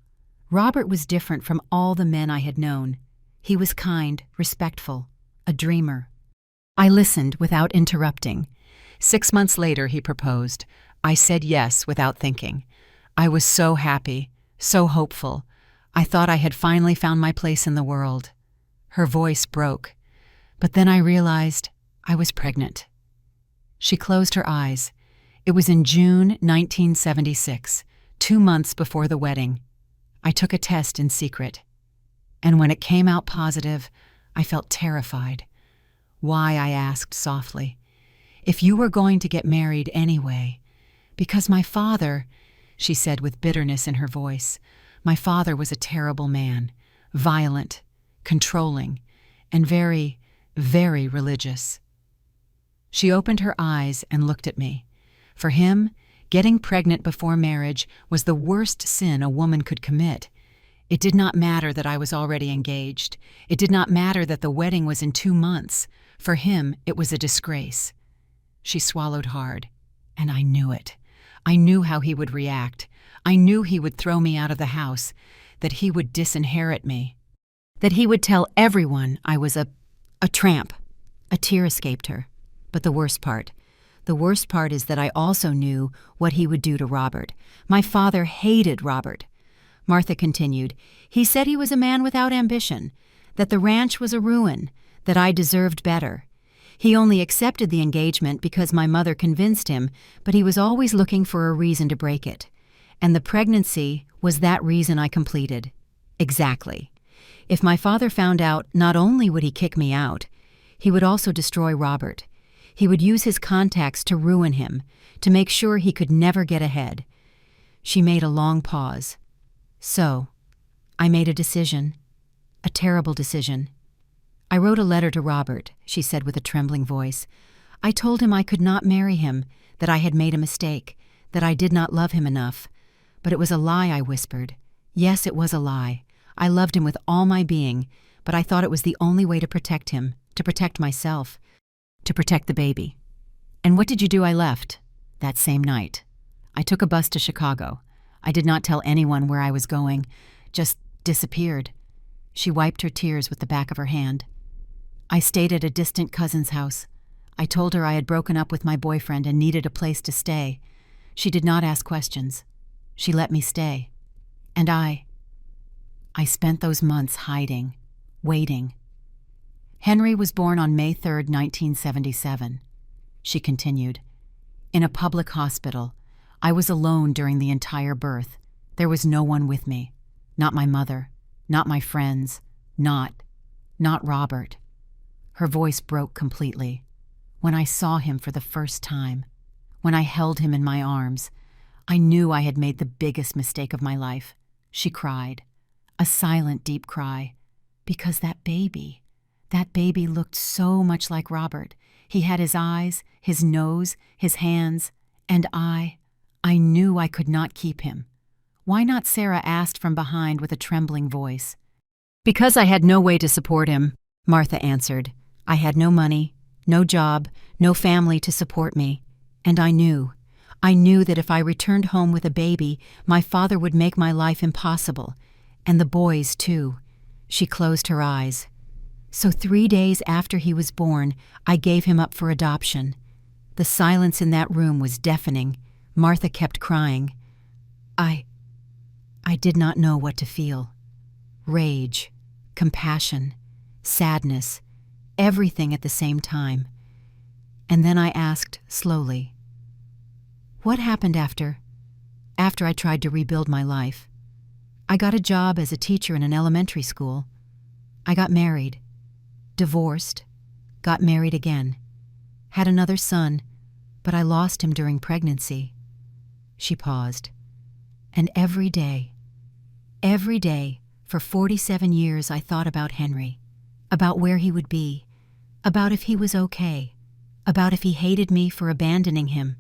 Robert was different from all the men I had known. He was kind, respectful, a dreamer. I listened without interrupting. 6 months later, he proposed. I said yes without thinking. I was so happy, so hopeful. I thought I had finally found my place in the world. Her voice broke. But then I realized I was pregnant. She closed her eyes. It was in June 1976, 2 months before the wedding. I took a test in secret. And when it came out positive, I felt terrified. Why, I asked softly. If you were going to get married anyway. Because my father, she said with bitterness in her voice, my father was a terrible man, violent, controlling, and very, very religious. She opened her eyes and looked at me. For him, getting pregnant before marriage was the worst sin a woman could commit. It did not matter that I was already engaged. It did not matter that the wedding was in 2 months. For him, it was a disgrace. She swallowed hard, and I knew it. I knew how he would react. I knew he would throw me out of the house, that he would disinherit me, that he would tell everyone I was a tramp. A tear escaped her. But the worst part is that I also knew what he would do to Robert. My father hated Robert. Martha continued, he said he was a man without ambition, that the ranch was a ruin, that I deserved better. He only accepted the engagement because my mother convinced him, but he was always looking for a reason to break it. And the pregnancy was that reason I completed. Exactly. If my father found out, not only would he kick me out, he would also destroy Robert. He would use his contacts to ruin him, to make sure he could never get ahead. She made a long pause. So, I made a decision. A terrible decision. I wrote a letter to Robert, she said with a trembling voice. I told him I could not marry him, that I had made a mistake, that I did not love him enough. But it was a lie, I whispered. Yes, it was a lie. I loved him with all my being, but I thought it was the only way to protect him, to protect myself, to protect the baby. And what did you do? I left. That same night. I took a bus to Chicago. I did not tell anyone where I was going, just disappeared. She wiped her tears with the back of her hand. I stayed at a distant cousin's house. I told her I had broken up with my boyfriend and needed a place to stay. She did not ask questions. She let me stay. And I spent those months hiding, waiting. Henry was born on May 3rd, 1977. She continued. In a public hospital. I was alone during the entire birth. There was no one with me. Not my mother. Not my friends. Not Robert. Her voice broke completely. When I saw him for the first time, when I held him in my arms, I knew I had made the biggest mistake of my life. She cried. A silent, deep cry. Because that baby looked so much like Robert. He had his eyes, his nose, his hands, and I knew I could not keep him. Why not? Sarah asked from behind with a trembling voice. Because I had no way to support him, Martha answered. I had no money, no job, no family to support me. And I knew that if I returned home with a baby, my father would make my life impossible. And the boys, too. She closed her eyes. So 3 days after he was born, I gave him up for adoption. The silence in that room was deafening. Martha kept crying. I did not know what to feel. Rage, compassion, sadness, everything at the same time. And then I asked slowly, what happened after I tried to rebuild my life? I got a job as a teacher in an elementary school. I got married, divorced, got married again, had another son, but I lost him during pregnancy. She paused. And every day, for 47 years I thought about Henry, about where he would be, about if he was okay, about if he hated me for abandoning him.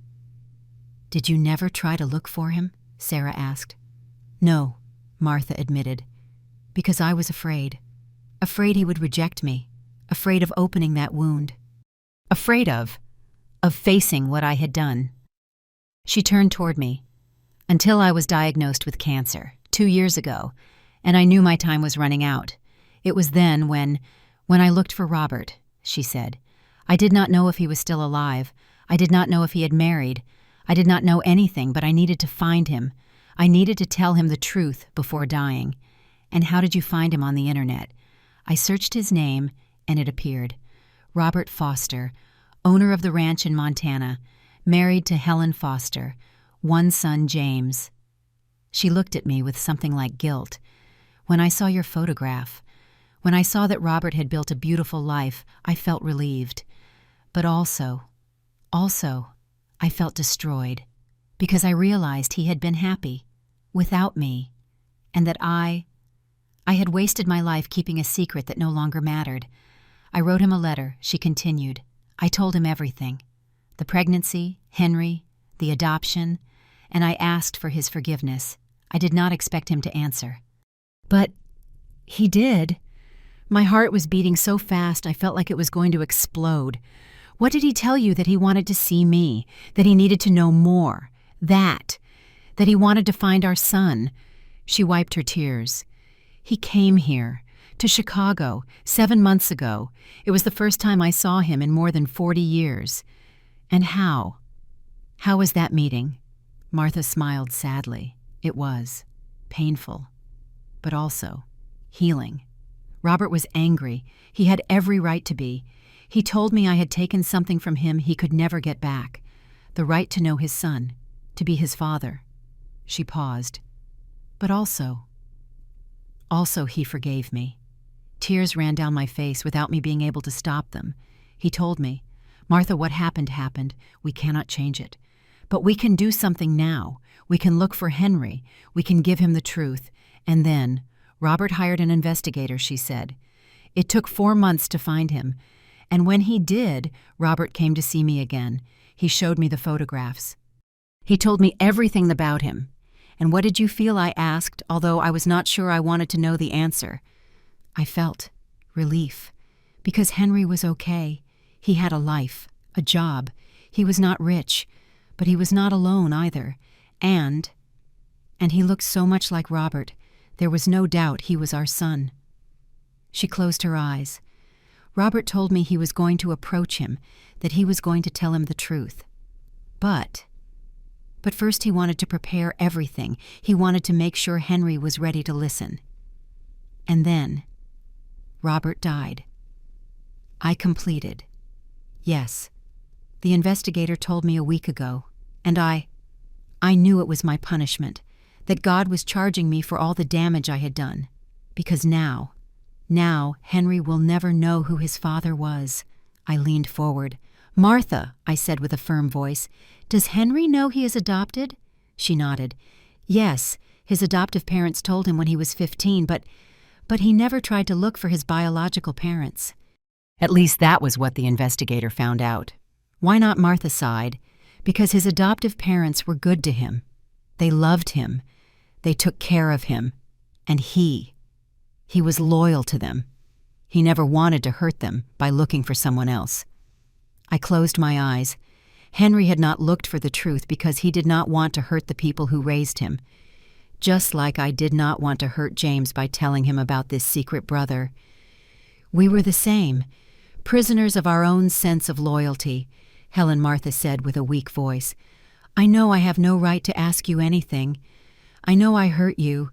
Did you never try to look for him? Sarah asked. No, Martha admitted, because I was afraid he would reject me, afraid of opening that wound, afraid of facing what I had done. She turned toward me. Until I was diagnosed with cancer 2 years ago, and I knew my time was running out. It was then when I looked for Robert, she said. I did not know if he was still alive. I did not know if he had married. I did not know anything, but I needed to find him. I needed to tell him the truth before dying. And how did you find him on the internet? I searched his name, and it appeared. Robert Foster, owner of the ranch in Montana, married to Helen Foster, one son, James. She looked at me with something like guilt. When I saw your photograph, when I saw that Robert had built a beautiful life, I felt relieved. But also, I felt destroyed, because I realized he had been happy, without me, and that I had wasted my life keeping a secret that no longer mattered. I wrote him a letter, she continued. I told him everything. The pregnancy, Henry, the adoption, and I asked for his forgiveness. I did not expect him to answer. But he did. My heart was beating so fast I felt like it was going to explode. What did he tell you? That he wanted to see me, that he needed to know more, that he wanted to find our son? She wiped her tears. He came here, to Chicago, 7 months ago. It was the first time I saw him in more than 40 years. And how? How was that meeting? Martha smiled sadly. It was painful, but also healing. Robert was angry. He had every right to be. He told me I had taken something from him he could never get back, the right to know his son, to be his father. She paused. But also he forgave me. Tears ran down my face without me being able to stop them. He told me, Martha, what happened happened. We cannot change it. But we can do something now. We can look for Henry. We can give him the truth. And then, Robert hired an investigator, she said. It took 4 months to find him. And when he did, Robert came to see me again. He showed me the photographs. He told me everything about him. And what did you feel? I asked, although I was not sure I wanted to know the answer. I felt relief, because Henry was okay. He had a life, a job. He was not rich, but he was not alone either. And he looked so much like Robert. There was no doubt he was our son. She closed her eyes. Robert told me he was going to approach him, that he was going to tell him the truth. But first he wanted to prepare everything. He wanted to make sure Henry was ready to listen. And then Robert died. I completed. Yes, the investigator told me a week ago, and I knew it was my punishment, that God was charging me for all the damage I had done. Because now Henry will never know who his father was. I leaned forward. Martha, I said with a firm voice, does Henry know he is adopted? She nodded. Yes, his adoptive parents told him when he was 15, but he never tried to look for his biological parents. At least that was what the investigator found out. Why not? Martha sighed. Because his adoptive parents were good to him. They loved him. They took care of him. And he was loyal to them. He never wanted to hurt them by looking for someone else. I closed my eyes. Henry had not looked for the truth because he did not want to hurt the people who raised him. Just like I did not want to hurt James by telling him about this secret brother. We were the same, prisoners of our own sense of loyalty, Helen Martha said with a weak voice. I know I have no right to ask you anything. I know I hurt you,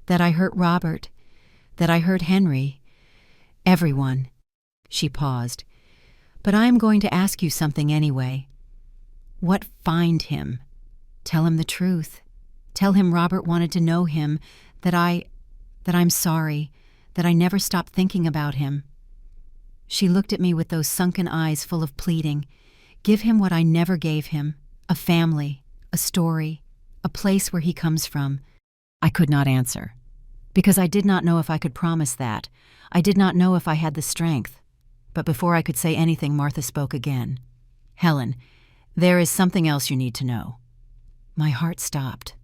that I hurt Robert, that I hurt Henry. Everyone. She paused. But I am going to ask you something anyway. What find him? Tell him the truth. Tell him Robert wanted to know him, that I'm sorry, that I never stopped thinking about him. She looked at me with those sunken eyes full of pleading. Give him what I never gave him, a family, a story, a place where he comes from. I could not answer, because I did not know if I could promise that. I did not know if I had the strength. But before I could say anything, Martha spoke again. Helen, there is something else you need to know. My heart stopped.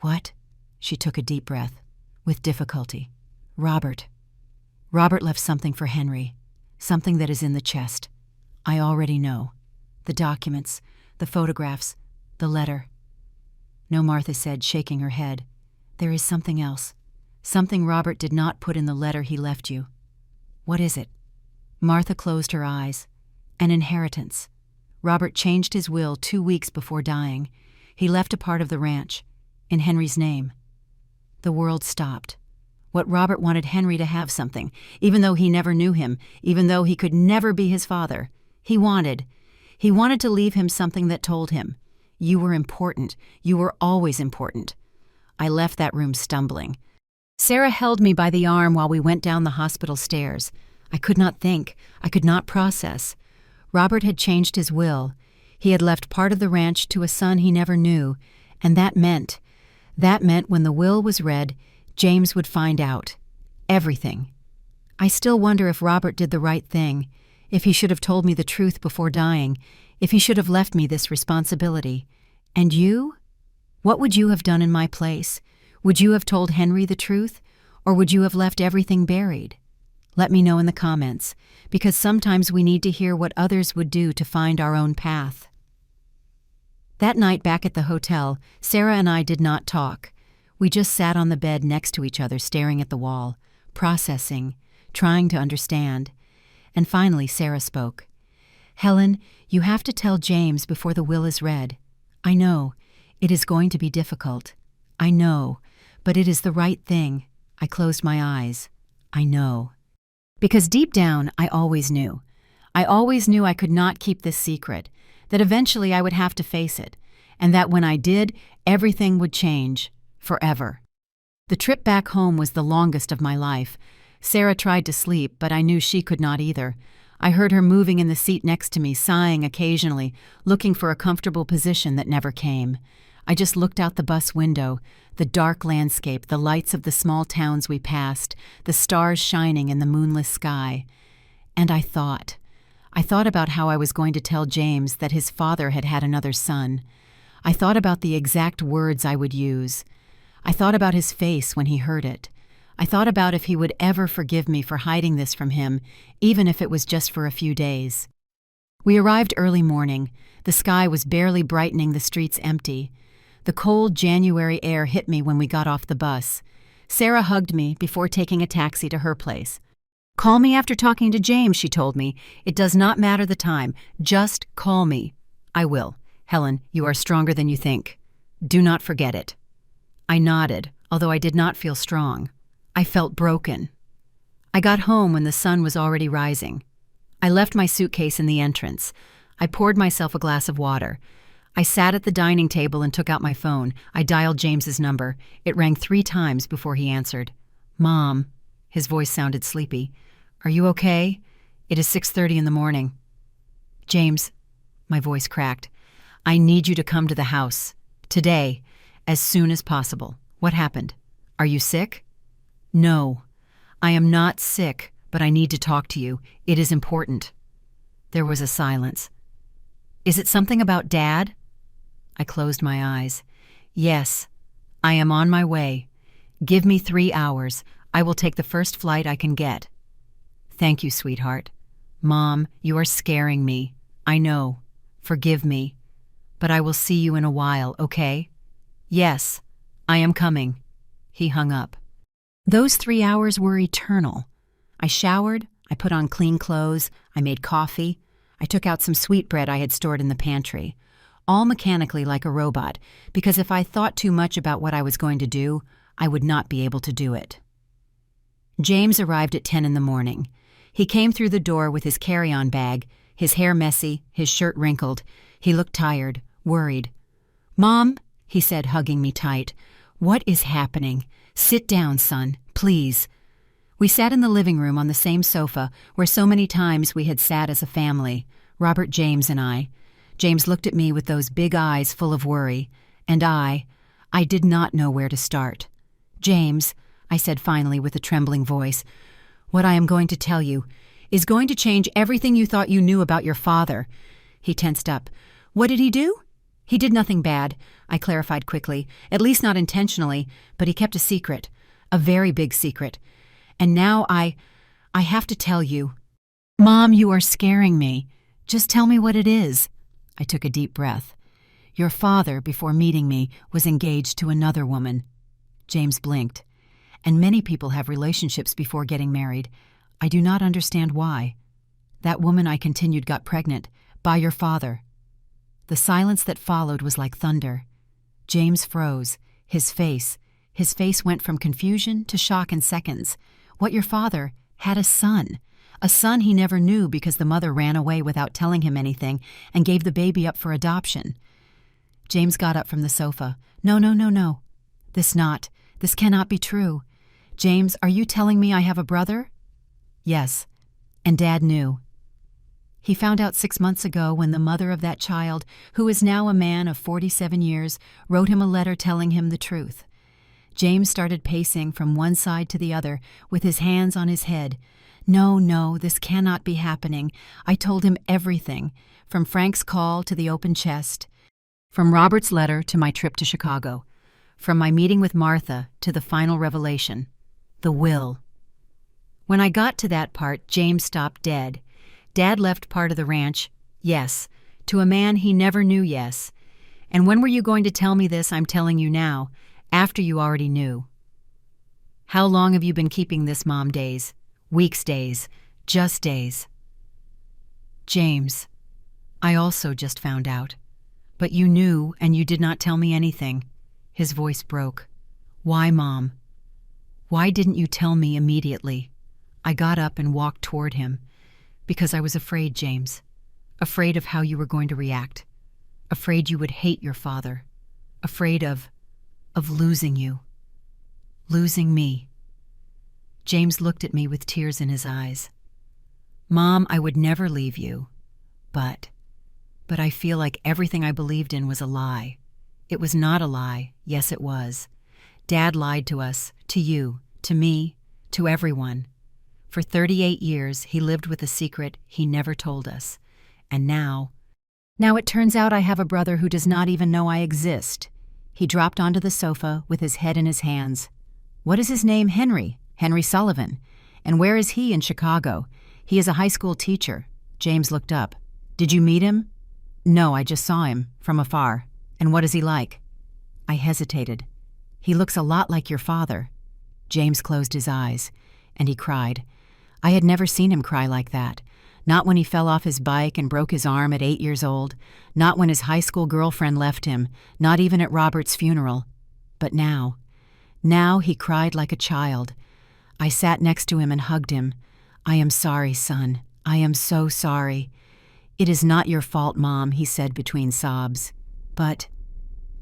What? She took a deep breath, with difficulty. Robert left something for Henry, something that is in the chest. I already know. The documents, the photographs, the letter. No, Martha said, shaking her head. There is something else. Something Robert did not put in the letter he left you. What is it? Martha closed her eyes. An inheritance. Robert changed his will 2 weeks before dying. He left a part of the ranch, in Henry's name. The world stopped. What Robert wanted Henry to have something, even though he never knew him, even though he could never be his father. He wanted to leave him something that told him, you were important. You were always important. I left that room stumbling. Sarah held me by the arm while we went down the hospital stairs. I could not think. I could not process. Robert had changed his will. He had left part of the ranch to a son he never knew, and that meant when the will was read, James would find out. Everything. I still wonder if Robert did the right thing, if he should have told me the truth before dying, if he should have left me this responsibility. And you? What would you have done in my place? Would you have told Henry the truth, or would you have left everything buried? Let me know in the comments, because sometimes we need to hear what others would do to find our own path. That night back at the hotel, Sarah and I did not talk. We just sat on the bed next to each other, staring at the wall, processing, trying to understand. And finally Sarah spoke. "Helen, you have to tell James before the will is read. I know, it is going to be difficult. I know, but it is the right thing." I closed my eyes. I know. Because deep down, I always knew. I always knew I could not keep this secret, that eventually I would have to face it, and that when I did, everything would change, forever. The trip back home was the longest of my life. Sarah tried to sleep, but I knew she could not either. I heard her moving in the seat next to me, sighing occasionally, looking for a comfortable position that never came. I just looked out the bus window, the dark landscape, the lights of the small towns we passed, the stars shining in the moonless sky. And I thought about how I was going to tell James that his father had had another son. I thought about the exact words I would use. I thought about his face when he heard it. I thought about if he would ever forgive me for hiding this from him, even if it was just for a few days. We arrived early morning. The sky was barely brightening, the streets empty. The cold January air hit me when we got off the bus. Sarah hugged me before taking a taxi to her place. "Call me after talking to James," she told me. "It does not matter the time. Just call me." "I will. Helen, you are stronger than you think. Do not forget it." I nodded, although I did not feel strong. I felt broken. I got home when the sun was already rising. I left my suitcase in the entrance. I poured myself a glass of water. I sat at the dining table and took out my phone. I dialed James's number. It rang 3 times before he answered. "Mom," his voice sounded sleepy. "Are you okay? It is 6:30 in the morning." "James," my voice cracked, "I need you to come to the house. Today, as soon as possible. What happened? Are you sick?" "No, I am not sick, but I need to talk to you. It is important." There was a silence. "Is it something about Dad?" I closed my eyes. "Yes, I am on my way. Give me 3 hours. I will take the first flight I can get." "Thank you, sweetheart." "Mom, you are scaring me. I know. Forgive me. But I will see you in a while, okay?" "Yes, I am coming." He hung up. Those 3 hours were eternal. I showered, I put on clean clothes, I made coffee, I took out some sweetbread I had stored in the pantry, all mechanically like a robot, because if I thought too much about what I was going to do, I would not be able to do it. James arrived at 10 in the morning. He came through the door with his carry-on bag, his hair messy, his shirt wrinkled. He looked tired, worried. "Mom," he said, hugging me tight, "what is happening? Sit down, son, please." We sat in the living room on the same sofa where so many times we had sat as a family, Robert, James, and I. James looked at me with those big eyes full of worry, and I did not know where to start. "James," I said finally with a trembling voice, "what I am going to tell you is going to change everything you thought you knew about your father." He tensed up. "What did he do?" "He did nothing bad," I clarified quickly, "at least not intentionally, but he kept a secret, a very big secret. And now I have to tell you." "Mom, you are scaring me. Just tell me what it is." I took a deep breath. "Your father, before meeting me, was engaged to another woman." James blinked. "And many people have relationships before getting married. I do not understand why. That woman," I continued, "got pregnant by your father." The silence that followed was like thunder. James froze. His face went from confusion to shock in seconds. What, your father had a son he never knew because the mother ran away without telling him anything and gave the baby up for adoption. James got up from the sofa. No. This cannot be true. James, are you telling me I have a brother?" "Yes, and Dad knew. He found out 6 months ago when the mother of that child, who is now a man of 47 years, wrote him a letter telling him the truth. James started pacing from one side to the other with his hands on his head. No, no, this cannot be happening. I told him everything, from Frank's call to the open chest, from Robert's letter to my trip to Chicago, from my meeting with Martha to the final revelation, the will. When I got to that part, James stopped dead. Dad left part of the ranch, yes, to a man he never knew, yes. And when were you going to tell me this? I'm telling you now, after you already knew. How long have you been keeping this, Mom? Days, weeks, days, just days. James, I also just found out. But you knew and you did not tell me anything. His voice broke. Why, Mom? Why didn't you tell me immediately? I got up and walked toward him. Because I was afraid, James. Afraid of how you were going to react. Afraid you would hate your father. Afraid of losing you. Losing me. James looked at me with tears in his eyes. Mom, I would never leave you. But I feel like everything I believed in was a lie. It was not a lie. Yes, it was. Dad lied to us, to you, to me, to everyone. For 38 years, he lived with a secret he never told us. And now it turns out I have a brother who does not even know I exist. He dropped onto the sofa with his head in his hands. What is his name? Henry Sullivan. And where is he? In Chicago. He is a high school teacher. James looked up. Did you meet him? No, I just saw him, from afar. And what is he like? I hesitated. He looks a lot like your father. James closed his eyes, and he cried. I had never seen him cry like that. Not when he fell off his bike and broke his arm at 8 years old. Not when his high school girlfriend left him. Not even at Robert's funeral. But now he cried like a child. I sat next to him and hugged him. I am sorry, son. I am so sorry. It is not your fault, Mom, he said between sobs. But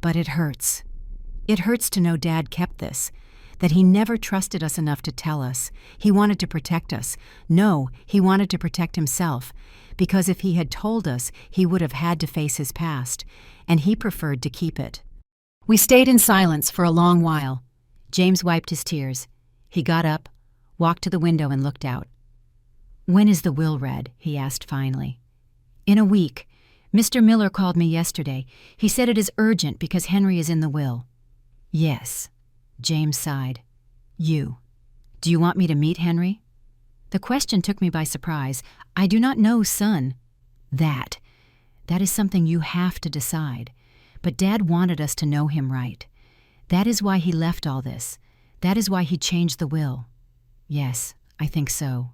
it hurts. It hurts to know Dad kept this. That he never trusted us enough to tell us. He wanted to protect us. No, he wanted to protect himself. Because if he had told us, he would have had to face his past. And he preferred to keep it. We stayed in silence for a long while. James wiped his tears. He got up, walked to the window and looked out. When is the will read? He asked finally. In a week. Mr. Miller called me yesterday. He said it is urgent because Henry is in the will. Yes. James sighed. You. Do you want me to meet Henry? The question took me by surprise. I do not know, son. That is something you have to decide. But Dad wanted us to know him right. That is why he left all this. That is why he changed the will. Yes, I think so.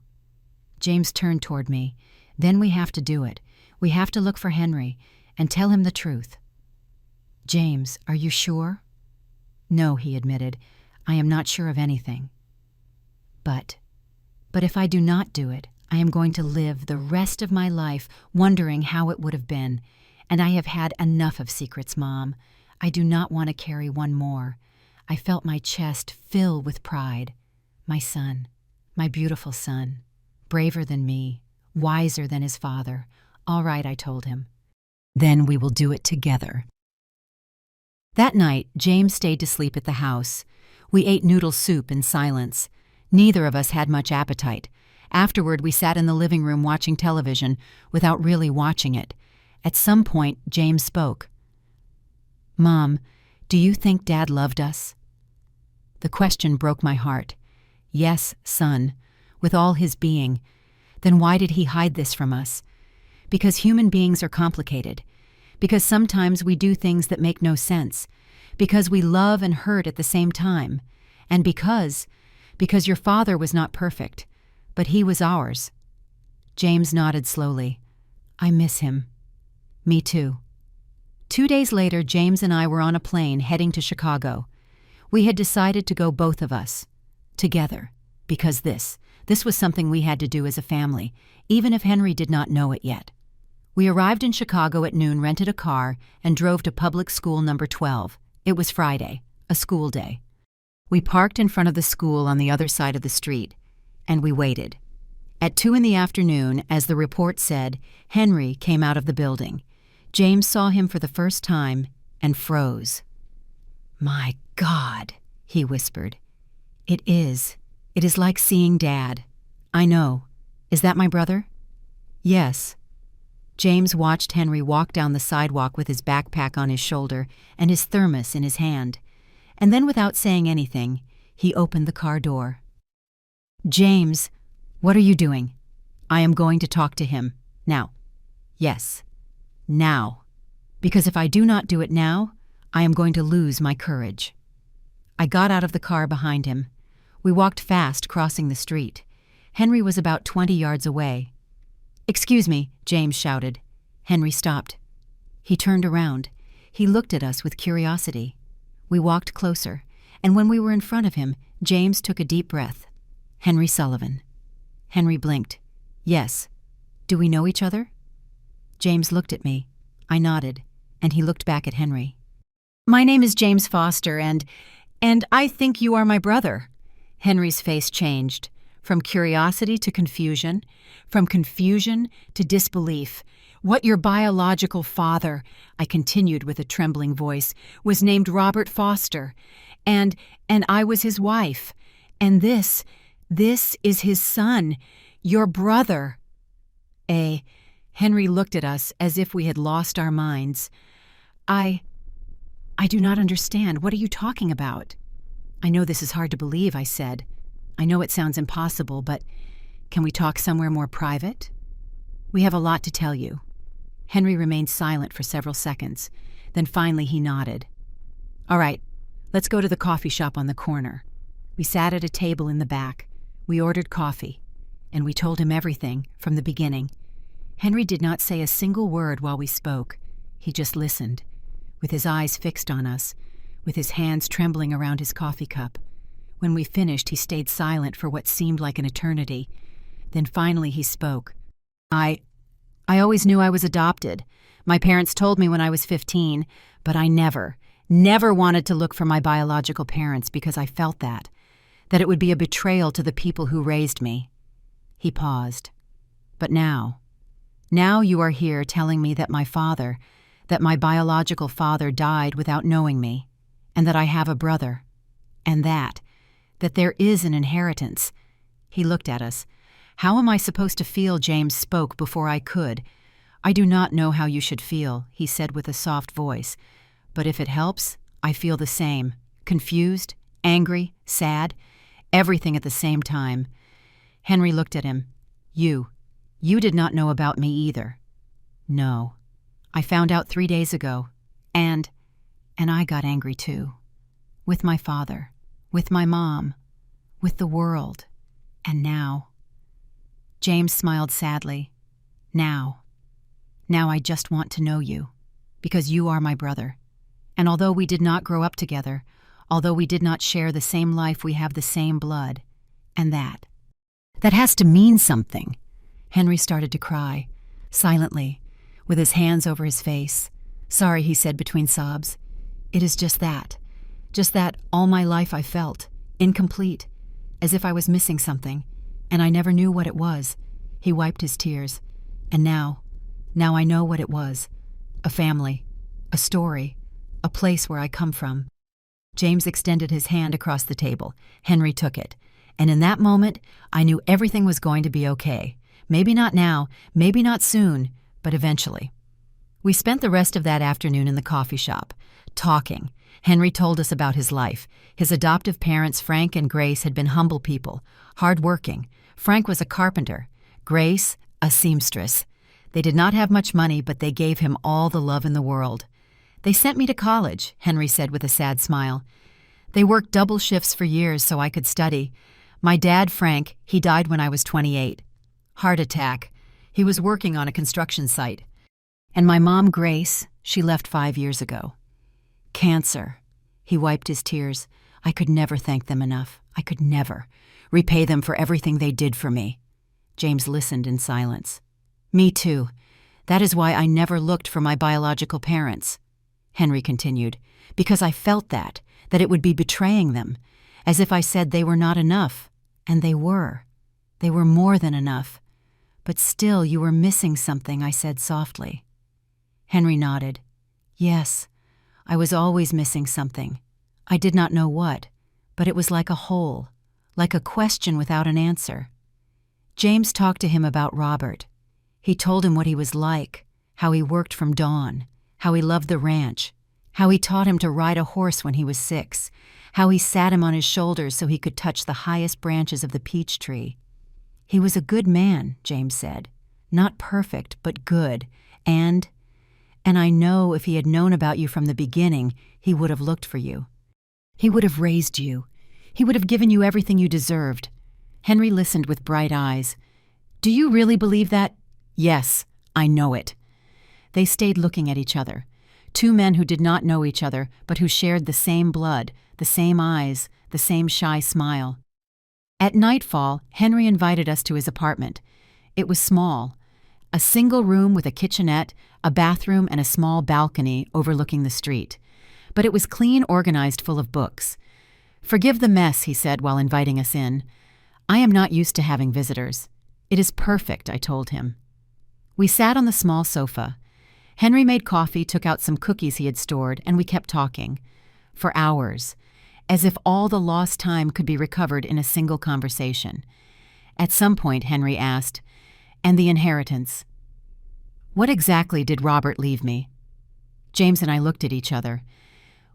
James turned toward me. Then we have to do it. We have to look for Henry and tell him the truth. James, are you sure? No, he admitted. I am not sure of anything. But if I do not do it, I am going to live the rest of my life wondering how it would have been. And I have had enough of secrets, Mom. I do not want to carry one more. I felt my chest fill with pride. My son, my beautiful son, braver than me, wiser than his father. All right, I told him. Then we will do it together. That night, James stayed to sleep at the house. We ate noodle soup in silence. Neither of us had much appetite. Afterward, we sat in the living room watching television without really watching it. At some point, James spoke. Mom, do you think Dad loved us? The question broke my heart. Yes, son, with all his being. Then why did he hide this from us? Because human beings are complicated. Because sometimes we do things that make no sense. Because we love and hurt at the same time. And because your father was not perfect, but he was ours. James nodded slowly. I miss him. Me too. 2 days later, James and I were on a plane heading to Chicago. We had decided to go, both of us, together, because this was something we had to do as a family, even if Henry did not know it yet. We arrived in Chicago at noon, rented a car, and drove to public school number 12. It was Friday, a school day. We parked in front of the school on the other side of the street, and we waited. At 2 p.m, as the report said, Henry came out of the building. James saw him for the first time and froze. My God, he whispered. It is. It is like seeing Dad. I know. Is that my brother? Yes. James watched Henry walk down the sidewalk with his backpack on his shoulder and his thermos in his hand, and then without saying anything, he opened the car door. James, what are you doing? I am going to talk to him. Now. Yes. Now. Because if I do not do it now, I am going to lose my courage. I got out of the car behind him. We walked fast, crossing the street. Henry was about 20 yards away. Excuse me, James shouted. Henry stopped. He turned around. He looked at us with curiosity. We walked closer, and when we were in front of him, James took a deep breath. Henry Sullivan. Henry blinked. Yes. Do we know each other? James looked at me. I nodded, and he looked back at Henry. My name is James Foster, and I think you are my brother. Henry's face changed, from curiosity to confusion, from confusion to disbelief. What your biological father, I continued with a trembling voice, was named Robert Foster, and I was his wife, and this is his son, your brother. Henry looked at us as if we had lost our minds. I do not understand. What are you talking about? I know this is hard to believe, I said. I know it sounds impossible, but can we talk somewhere more private? We have a lot to tell you. Henry remained silent for several seconds. Then finally he nodded. All right, let's go to the coffee shop on the corner. We sat at a table in the back. We ordered coffee, and we told him everything from the beginning. Henry did not say a single word while we spoke. He just listened, with his eyes fixed on us, with his hands trembling around his coffee cup. When we finished, he stayed silent for what seemed like an eternity. Then finally he spoke. I always knew I was adopted. My parents told me when I was 15, but I never wanted to look for my biological parents because I felt that it would be a betrayal to the people who raised me. He paused. But now you are here telling me that my biological father died without knowing me, and that I have a brother, and that there is an inheritance. He looked at us. How am I supposed to feel? James spoke before I could. I do not know how you should feel, he said with a soft voice, but if it helps, I feel the same. Confused, angry, sad, everything at the same time. Henry looked at him. You did not know about me either. No. I found out 3 days ago, and I got angry too. With my father, with my mom, with the world, and now. James smiled sadly. Now I just want to know you, because you are my brother. And although we did not grow up together, although we did not share the same life, we have the same blood. And that has to mean something. Henry started to cry, silently, with his hands over his face. Sorry, he said between sobs. It is just that all my life I felt, incomplete, as if I was missing something, and I never knew what it was. He wiped his tears. And now I know what it was. A family, a story, a place where I come from. James extended his hand across the table. Henry took it. And in that moment, I knew everything was going to be okay. Maybe not now, maybe not soon, but eventually. We spent the rest of that afternoon in the coffee shop, talking. Henry told us about his life. His adoptive parents, Frank and Grace, had been humble people, hard-working. Frank was a carpenter. Grace, a seamstress. They did not have much money, but they gave him all the love in the world. They sent me to college, Henry said with a sad smile. They worked double shifts for years so I could study. My dad, Frank, he died when I was 28. Heart attack. He was working on a construction site. And my mom, Grace, she left 5 years ago. Cancer. He wiped his tears. I could never thank them enough. I could never repay them for everything they did for me. James listened in silence. Me too. That is why I never looked for my biological parents. Henry continued, because I felt that it would be betraying them, as if I said they were not enough. And they were. They were more than enough. But still you were missing something, I said softly. Henry nodded. Yes, I was always missing something. I did not know what, but it was like a hole, like a question without an answer. James talked to him about Robert. He told him what he was like, how he worked from dawn, how he loved the ranch, how he taught him to ride a horse when he was 6, how he sat him on his shoulders so he could touch the highest branches of the peach tree. He was a good man, James said. Not perfect, but good. And I know if he had known about you from the beginning, he would have looked for you. He would have raised you. He would have given you everything you deserved. Henry listened with bright eyes. Do you really believe that? Yes, I know it. They stayed looking at each other. 2 men who did not know each other, but who shared the same blood, the same eyes, the same shy smile. At nightfall, Henry invited us to his apartment. It was small. A single room with a kitchenette, a bathroom, and a small balcony overlooking the street. But it was clean, organized, full of books. Forgive the mess, he said while inviting us in. I am not used to having visitors. It is perfect, I told him. We sat on the small sofa. Henry made coffee, took out some cookies he had stored, and we kept talking. For hours, as if all the lost time could be recovered in a single conversation. At some point, Henry asked, and the inheritance. What exactly did Robert leave me? James and I looked at each other.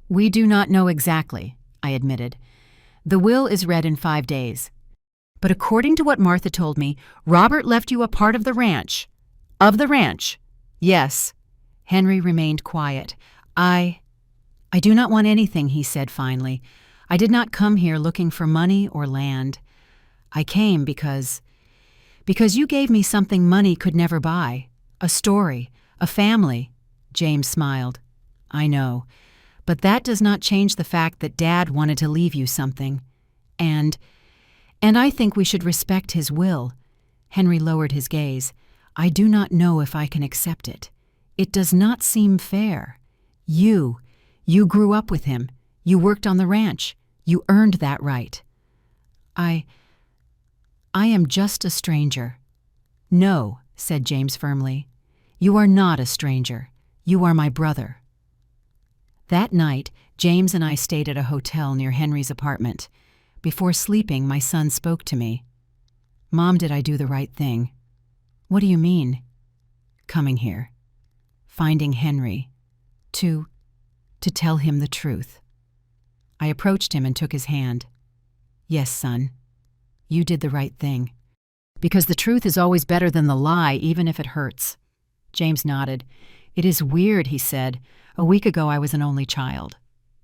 We do not know exactly, I admitted. The will is read in 5 days. But according to what Martha told me, Robert left you a part of the ranch. Of the ranch? Yes. Henry remained quiet. I do not want anything, he said finally. I did not come here looking for money or land. I came because you gave me something money could never buy. A story, a family. James smiled. I know, but that does not change the fact that Dad wanted to leave you something. And I think we should respect his will. Henry lowered his gaze. I do not know if I can accept it. It does not seem fair. You grew up with him. You worked on the ranch. You earned that right. I am just a stranger. No, said James firmly. You are not a stranger. You are my brother. That night, James and I stayed at a hotel near Henry's apartment. Before sleeping, my son spoke to me. Mom, did I do the right thing? What do you mean? Coming here. Finding Henry. To tell him the truth. I approached him and took his hand. Yes, son. You did the right thing. Because the truth is always better than the lie, even if it hurts. James nodded. It is weird, he said. A week ago I was an only child.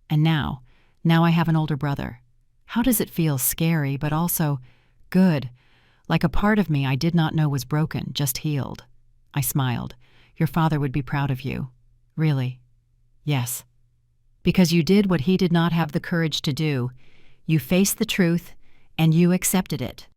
And now I have an older brother. How does it feel? Scary, but also good. Like a part of me I did not know was broken, just healed. I smiled. Your father would be proud of you. Really? Yes. Because you did what he did not have the courage to do. You faced the truth, and you accepted it.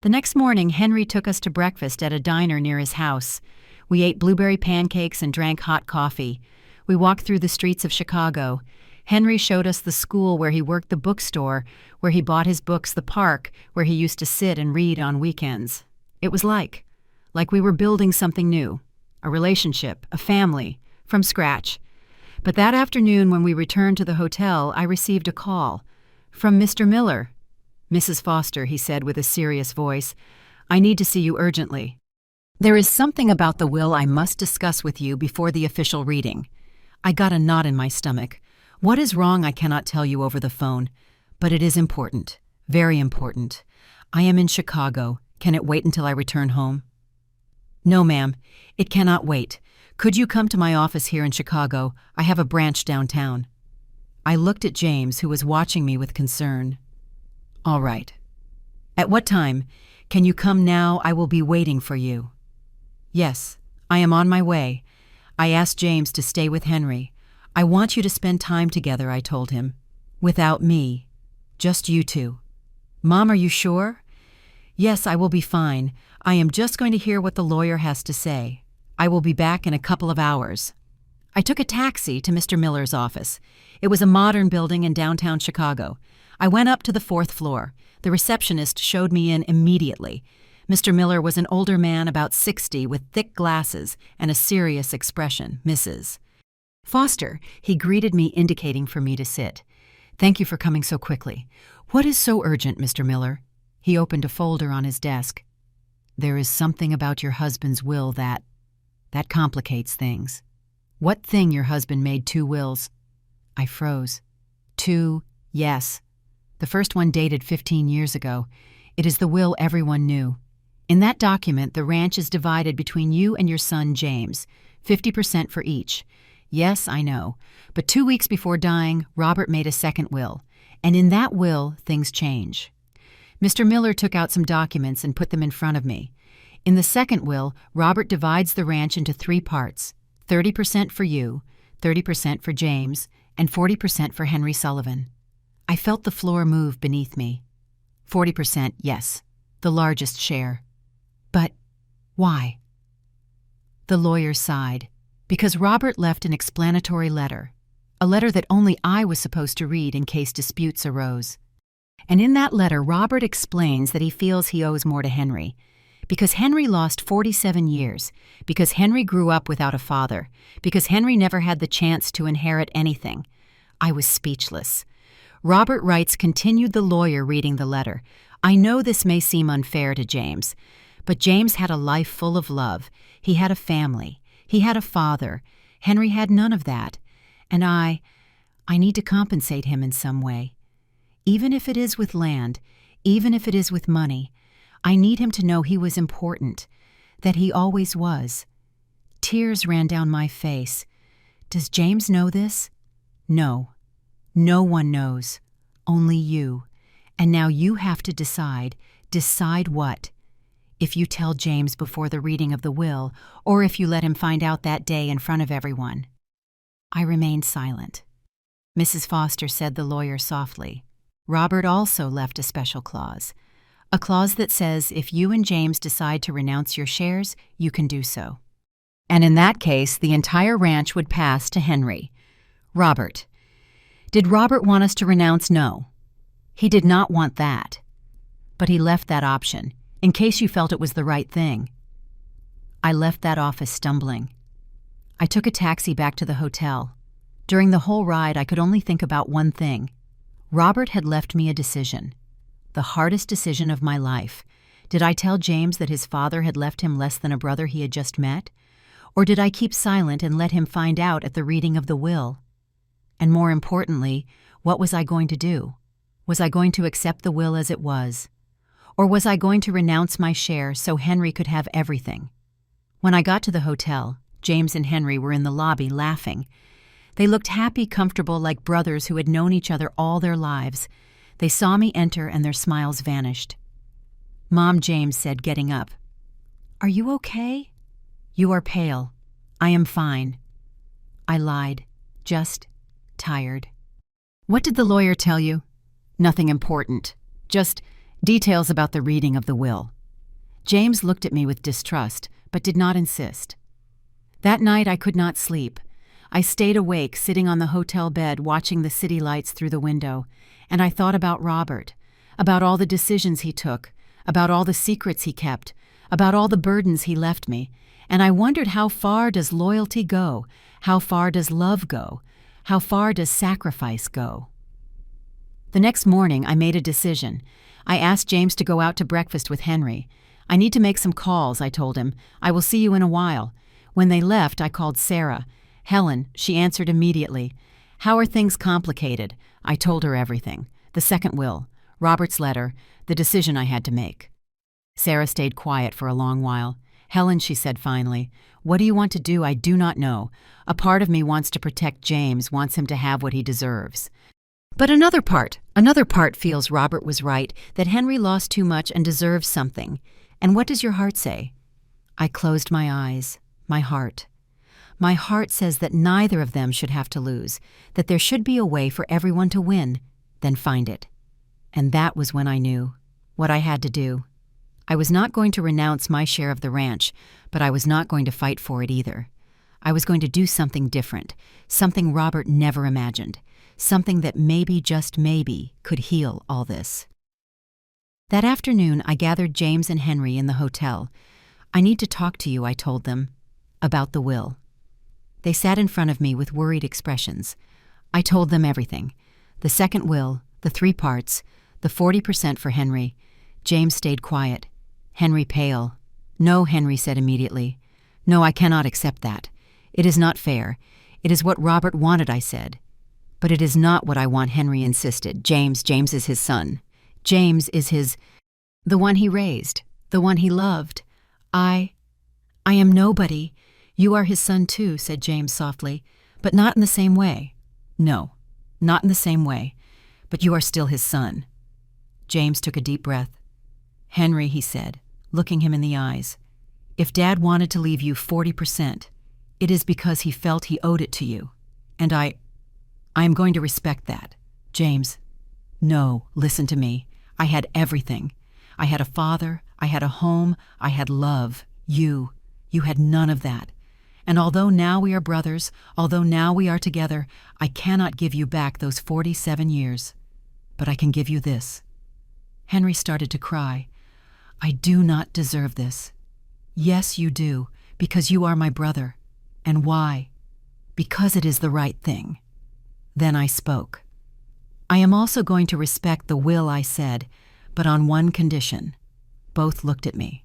The next morning, Henry took us to breakfast at a diner near his house. We ate blueberry pancakes and drank hot coffee. We walked through the streets of Chicago. Henry showed us the school where he worked, the bookstore, where he bought his books, the park, where he used to sit and read on weekends. It was like we were building something new, a relationship, a family, from scratch. But that afternoon when we returned to the hotel, I received a call. From Mr. Miller. Mrs. Foster, he said with a serious voice, I need to see you urgently. There is something about the will I must discuss with you before the official reading. I got a knot in my stomach. What is wrong I cannot tell you over the phone, but it is important, very important. I am in Chicago. Can it wait until I return home? No, ma'am, it cannot wait. Could you come to my office here in Chicago? I have a branch downtown. I looked at James, who was watching me with concern. All right. At what time? Can you come now? I will be waiting for you. Yes, I am on my way. I asked James to stay with Henry. I want you to spend time together, I told him. Without me. Just you two. Mom, are you sure? Yes, I will be fine. I am just going to hear what the lawyer has to say. I will be back in a couple of hours. I took a taxi to Mr. Miller's office. It was a modern building in downtown Chicago. I went up to the 4th floor. The receptionist showed me in immediately. Mr. Miller was an older man, about 60, with thick glasses and a serious expression. Mrs. Foster, he greeted me, indicating for me to sit. Thank you for coming so quickly. What is so urgent, Mr. Miller? He opened a folder on his desk. There is something about your husband's will that complicates things. What thing your husband made 2 wills? I froze. 2, yes. The first one dated 15 years ago. It is the will everyone knew. In that document, the ranch is divided between you and your son, James, 50% for each. Yes, I know. But 2 weeks before dying, Robert made a second will. And in that will, things change. Mr. Miller took out some documents and put them in front of me. In the second will, Robert divides the ranch into 3 parts, 30% for you, 30% for James, and 40% for Henry Sullivan. I felt the floor move beneath me. 40%, yes, the largest share. But why? The lawyer sighed. Because Robert left an explanatory letter, a letter that only I was supposed to read in case disputes arose. And in that letter, Robert explains that he feels he owes more to Henry, because Henry lost 47 years, because Henry grew up without a father, because Henry never had the chance to inherit anything. I was speechless. Robert writes, continued the lawyer reading the letter, I know this may seem unfair to James, but James had a life full of love. He had a family. He had a father. Henry had none of that. And I need to compensate him in some way. Even if it is with land, even if it is with money, I need him to know he was important, that he always was. Tears ran down my face. Does James know this? No. No one knows. Only you. And now you have to decide. Decide what? If you tell James before the reading of the will, or if you let him find out that day in front of everyone. I remained silent. Mrs. Foster said, the lawyer softly, Robert also left a special clause, a clause that says if you and James decide to renounce your shares, you can do so. And in that case, the entire ranch would pass to Henry. Robert. Did Robert want us to renounce? No. He did not want that. But he left that option, in case you felt it was the right thing. I left that office stumbling. I took a taxi back to the hotel. During the whole ride, I could only think about one thing. Robert had left me a decision. The hardest decision of my life. Did I tell James that his father had left him less than a brother he had just met? Or did I keep silent and let him find out at the reading of the will? And more importantly, what was I going to do? Was I going to accept the will as it was? Or was I going to renounce my share so Henry could have everything? When I got to the hotel, James and Henry were in the lobby laughing. They looked happy, comfortable, like brothers who had known each other all their lives. They saw me enter and their smiles vanished. Mom, James said, getting up, Are you okay? You are pale. I am fine. I lied. Just tired. What did the lawyer tell you? Nothing important. Just details about the reading of the will. James looked at me with distrust, but did not insist. That night I could not sleep. I stayed awake, sitting on the hotel bed, watching the city lights through the window, and I thought about Robert, about all the decisions he took, about all the secrets he kept, about all the burdens he left me, and I wondered how far does loyalty go? How far does love go? How far does sacrifice go? The next morning I made a decision. I asked James to go out to breakfast with Henry. I need to make some calls, I told him. I will see you in a while. When they left, I called Sarah. Helen, she answered immediately. How are things complicated? I told her everything. The second will, Robert's letter, the decision I had to make. Sarah stayed quiet for a long while. Helen, she said finally, what do you want to do? I do not know. A part of me wants to protect James, wants him to have what he deserves. But another part feels Robert was right, that Henry lost too much and deserves something. And what does your heart say? I closed my eyes. My heart. My heart says that neither of them should have to lose, that there should be a way for everyone to win, then find it. And that was when I knew what I had to do. I was not going to renounce my share of the ranch, but I was not going to fight for it either. I was going to do something different, something Robert never imagined, something that maybe, just maybe, could heal all this. That afternoon, I gathered James and Henry in the hotel. I need to talk to you, I told them, about the will. They sat in front of me with worried expressions. I told them everything. The second will, the 3 parts, the 40% for Henry. James stayed quiet. Henry pale. "No," Henry said immediately. "No, I cannot accept that. It is not fair. It is what Robert wanted," I said. "But it is not what I want," Henry insisted. James is his son. James is the one he raised, the one he loved. I am nobody. You are his son too," said James softly, "but not in the same way." "No, not in the same way, but you are still his son." James took a deep breath. "Henry," he said, looking him in the eyes, "if Dad wanted to leave you 40%, it is because he felt he owed it to you. And I am going to respect that." "James, no, listen to me. I had everything. I had a father, I had a home, I had love. You had none of that. And although now we are brothers, although now we are together, I cannot give you back those 47 years. But I can give you this." Henry started to cry. "I do not deserve this." "Yes, you do, because you are my brother." "And why?" "Because it is the right thing." Then I spoke. "I am also going to respect the will," I said, "but on one condition." Both looked at me.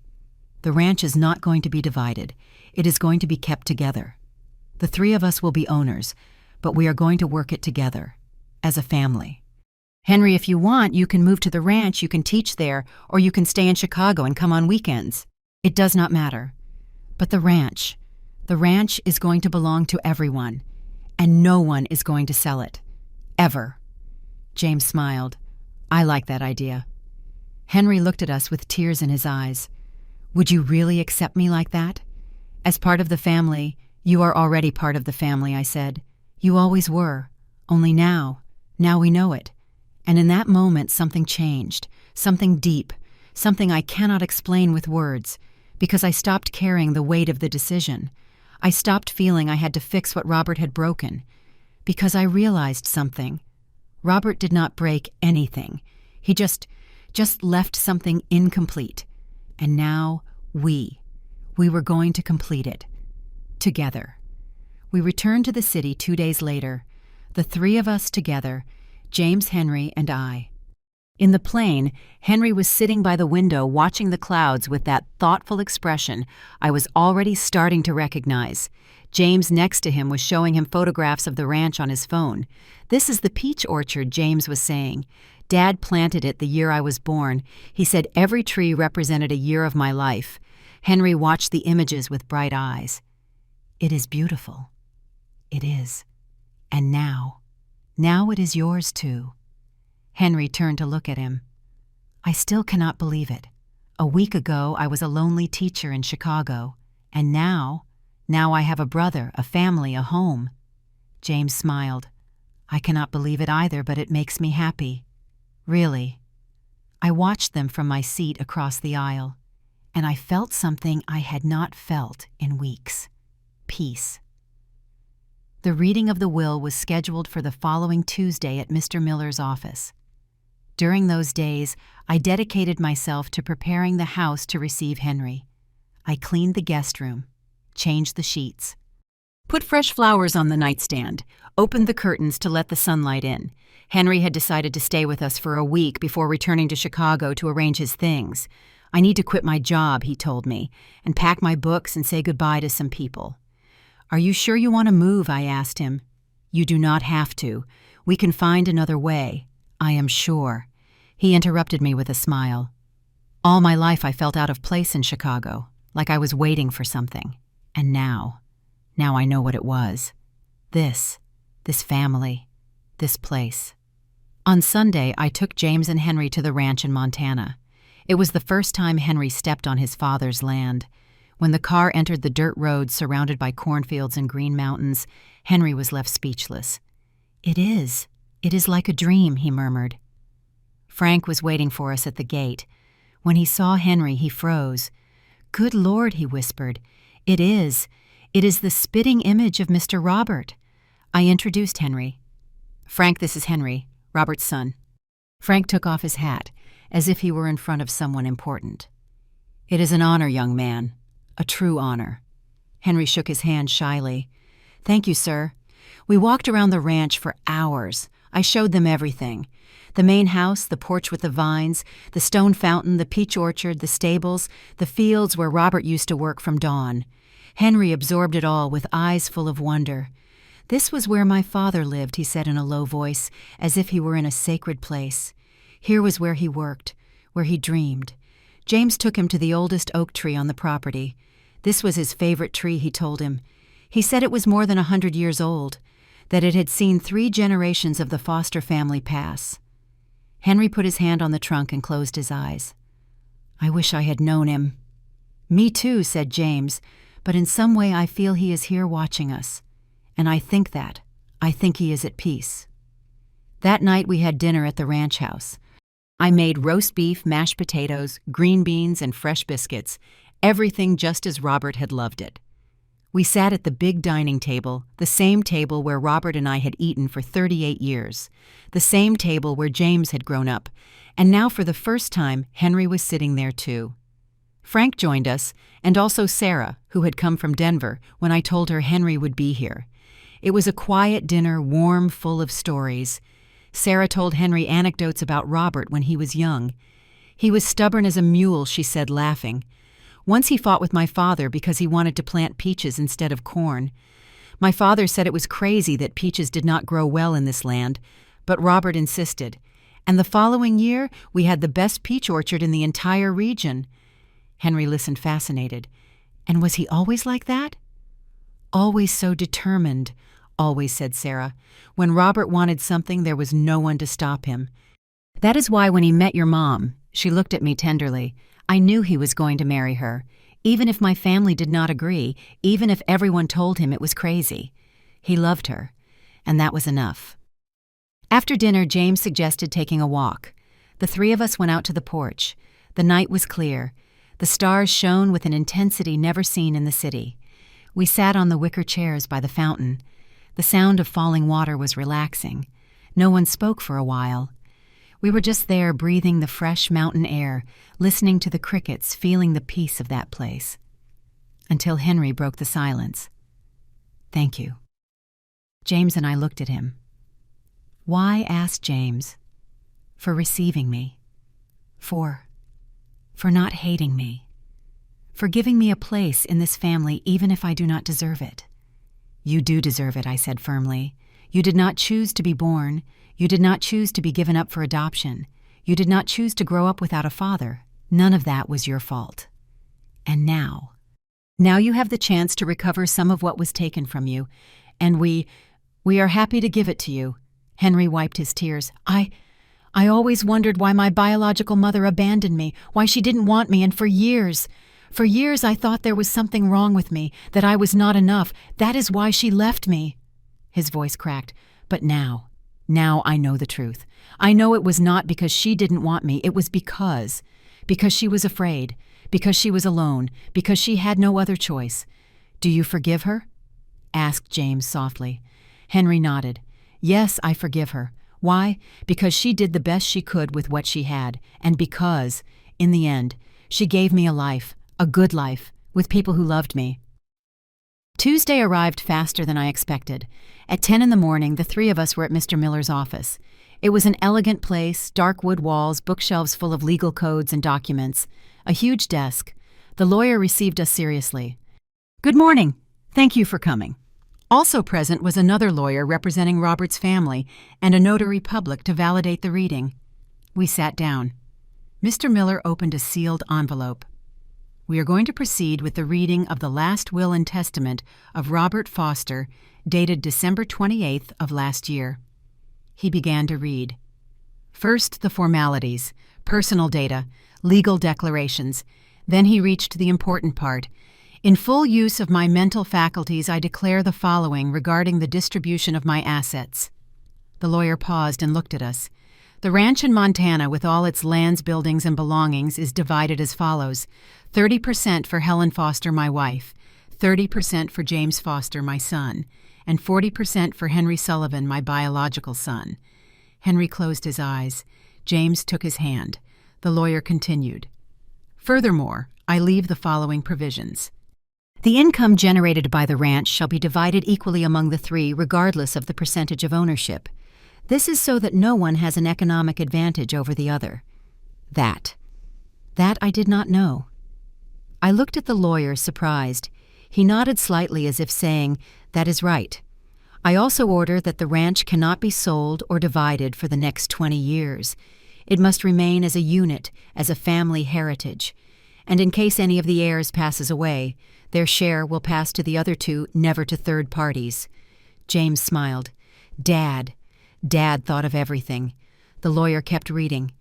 "The ranch is not going to be divided. It is going to be kept together. The 3 of us will be owners, but we are going to work it together, as a family. Henry, if you want, you can move to the ranch, you can teach there, or you can stay in Chicago and come on weekends. It does not matter. But the ranch is going to belong to everyone, and no one is going to sell it. Ever." James smiled. "I like that idea." Henry looked at us with tears in his eyes. "Would you really accept me like that?" "As part of the family, you are already part of the family," I said. "You always were. Only now we know it." And in that moment something changed, something deep, something I cannot explain with words, because I stopped carrying the weight of the decision. I stopped feeling I had to fix what Robert had broken, because I realized something. Robert did not break anything. He just left something incomplete. And now we were going to complete it. Together. We returned to the city 2 days later, the 3 of us together, James, Henry, and I. In the plane, Henry was sitting by the window watching the clouds with that thoughtful expression I was already starting to recognize. James next to him was showing him photographs of the ranch on his phone. "This is the peach orchard," James was saying. "Dad planted it the year I was born. He said every tree represented a year of my life." Henry watched the images with bright eyes. "It is beautiful. It is. And now it is yours too." Henry turned to look at him. "I still cannot believe it. A week ago I was a lonely teacher in Chicago, and now I have a brother, a family, a home." James smiled. "I cannot believe it either, but it makes me happy. Really." I watched them from my seat across the aisle, and I felt something I had not felt in weeks. Peace. The reading of the will was scheduled for the following Tuesday at Mr. Miller's office. During those days, I dedicated myself to preparing the house to receive Henry. I cleaned the guest room, changed the sheets, put fresh flowers on the nightstand, opened the curtains to let the sunlight in. Henry had decided to stay with us for a week before returning to Chicago to arrange his things. "I need to quit my job," he told me, "and pack my books and say goodbye to some people." "Are you sure you want to move?" I asked him. "You do not have to. We can find another way. I am sure." He interrupted me with a smile. "All my life I felt out of place in Chicago, like I was waiting for something. And now I know what it was. This family, this place." On Sunday, I took James and Henry to the ranch in Montana. It was the first time Henry stepped on his father's land. When the car entered the dirt road surrounded by cornfields and green mountains, Henry was left speechless. It is like a dream," he murmured. Frank was waiting for us at the gate. When he saw Henry, he froze. "Good Lord," he whispered. It is the spitting image of Mr. Robert." I introduced Henry. "Frank, this is Henry, Robert's son." Frank took off his hat, as if he were in front of someone important. "It is an honor, young man. A true honor." Henry shook his hand shyly. "Thank you, sir." We walked around the ranch for hours. I showed them everything. The main house, the porch with the vines, the stone fountain, the peach orchard, the stables, the fields where Robert used to work from dawn. Henry absorbed it all with eyes full of wonder. "This was where my father lived," he said in a low voice, as if he were in a sacred place. Here was where he worked, where he dreamed. James took him to the oldest oak tree on the property. This was his favorite tree, he told him. He said it was more than 100 years old, that it had seen 3 generations of the Foster family pass. Henry put his hand on the trunk and closed his eyes. "I wish I had known him." "Me too," said James, "but in some way I feel he is here watching us. And I think he is at peace." That night we had dinner at the ranch house. I made roast beef, mashed potatoes, green beans, and fresh biscuits, everything just as Robert had loved it. We sat at the big dining table, the same table where Robert and I had eaten for 38 years, the same table where James had grown up, and now for the first time Henry was sitting there too. Frank joined us, and also Sarah, who had come from Denver when I told her Henry would be here. It was a quiet dinner, warm, full of stories. Sarah told Henry anecdotes about Robert when he was young. "He was stubborn as a mule," she said, laughing. "Once he fought with my father because he wanted to plant peaches instead of corn. My father said it was crazy that peaches did not grow well in this land, but Robert insisted. And the following year, we had the best peach orchard in the entire region." Henry listened fascinated. "And was he always like that?" "Always so determined," always, said Sarah. "When Robert wanted something, there was no one to stop him. That is why when he met your mom," she looked at me tenderly, "I knew he was going to marry her, even if my family did not agree, even if everyone told him it was crazy. He loved her, and that was enough." After dinner, James suggested taking a walk. The 3 of us went out to the porch. The night was clear. The stars shone with an intensity never seen in the city. We sat on the wicker chairs by the fountain. The sound of falling water was relaxing. No one spoke for a while. We were just there, breathing the fresh mountain air, listening to the crickets, feeling the peace of that place. Until Henry broke the silence. "Thank you." James and I looked at him. "Why?" asked James. "For receiving me. For not hating me. For giving me a place in this family even if I do not deserve it." "You do deserve it," I said firmly. "You did not choose to be born. You did not choose to be given up for adoption. You did not choose to grow up without a father. None of that was your fault. And now you have the chance to recover some of what was taken from you, and we are happy to give it to you." Henry wiped his tears. I always wondered why my biological mother abandoned me, why she didn't want me, and for years I thought there was something wrong with me, that I was not enough. That is why she left me." His voice cracked. "But now I know the truth. I know it was not because she didn't want me. It was because she was afraid, because she was alone, because she had no other choice. Do you forgive her?" asked James softly. Henry nodded. "Yes, I forgive her. Why? Because she did the best she could with what she had, and because, in the end, she gave me a life, a good life, with people who loved me." Tuesday arrived faster than I expected. At 10 in the morning, the 3 of us were at Mr. Miller's office. It was an elegant place, dark wood walls, bookshelves full of legal codes and documents, a huge desk. The lawyer received us seriously. "Good morning. Thank you for coming." Also present was another lawyer representing Robert's family and a notary public to validate the reading. We sat down. Mr. Miller opened a sealed envelope. "We are going to proceed with the reading of the last will and testament of Robert Foster, dated December 28th of last year." He began to read. First, the formalities, personal data, legal declarations. Then he reached the important part. "In full use of my mental faculties, I declare the following regarding the distribution of my assets." The lawyer paused and looked at us. "The ranch in Montana, with all its lands, buildings, and belongings, is divided as follows: 30% for Helen Foster, my wife, 30% for James Foster, my son, and 40% for Henry Sullivan, my biological son." Henry closed his eyes. James took his hand. The lawyer continued. "Furthermore, I leave the following provisions. The income generated by the ranch shall be divided equally among the 3, regardless of the percentage of ownership. This is so that no one has an economic advantage over the other. That I did not know. I looked at the lawyer, surprised. He nodded slightly as if saying, "That is right. I also order that the ranch cannot be sold or divided for the next 20 years. It must remain as a unit, as a family heritage. And in case any of the heirs passes away, their share will pass to the other two, never to third parties." James smiled. Dad thought of everything. The lawyer kept reading.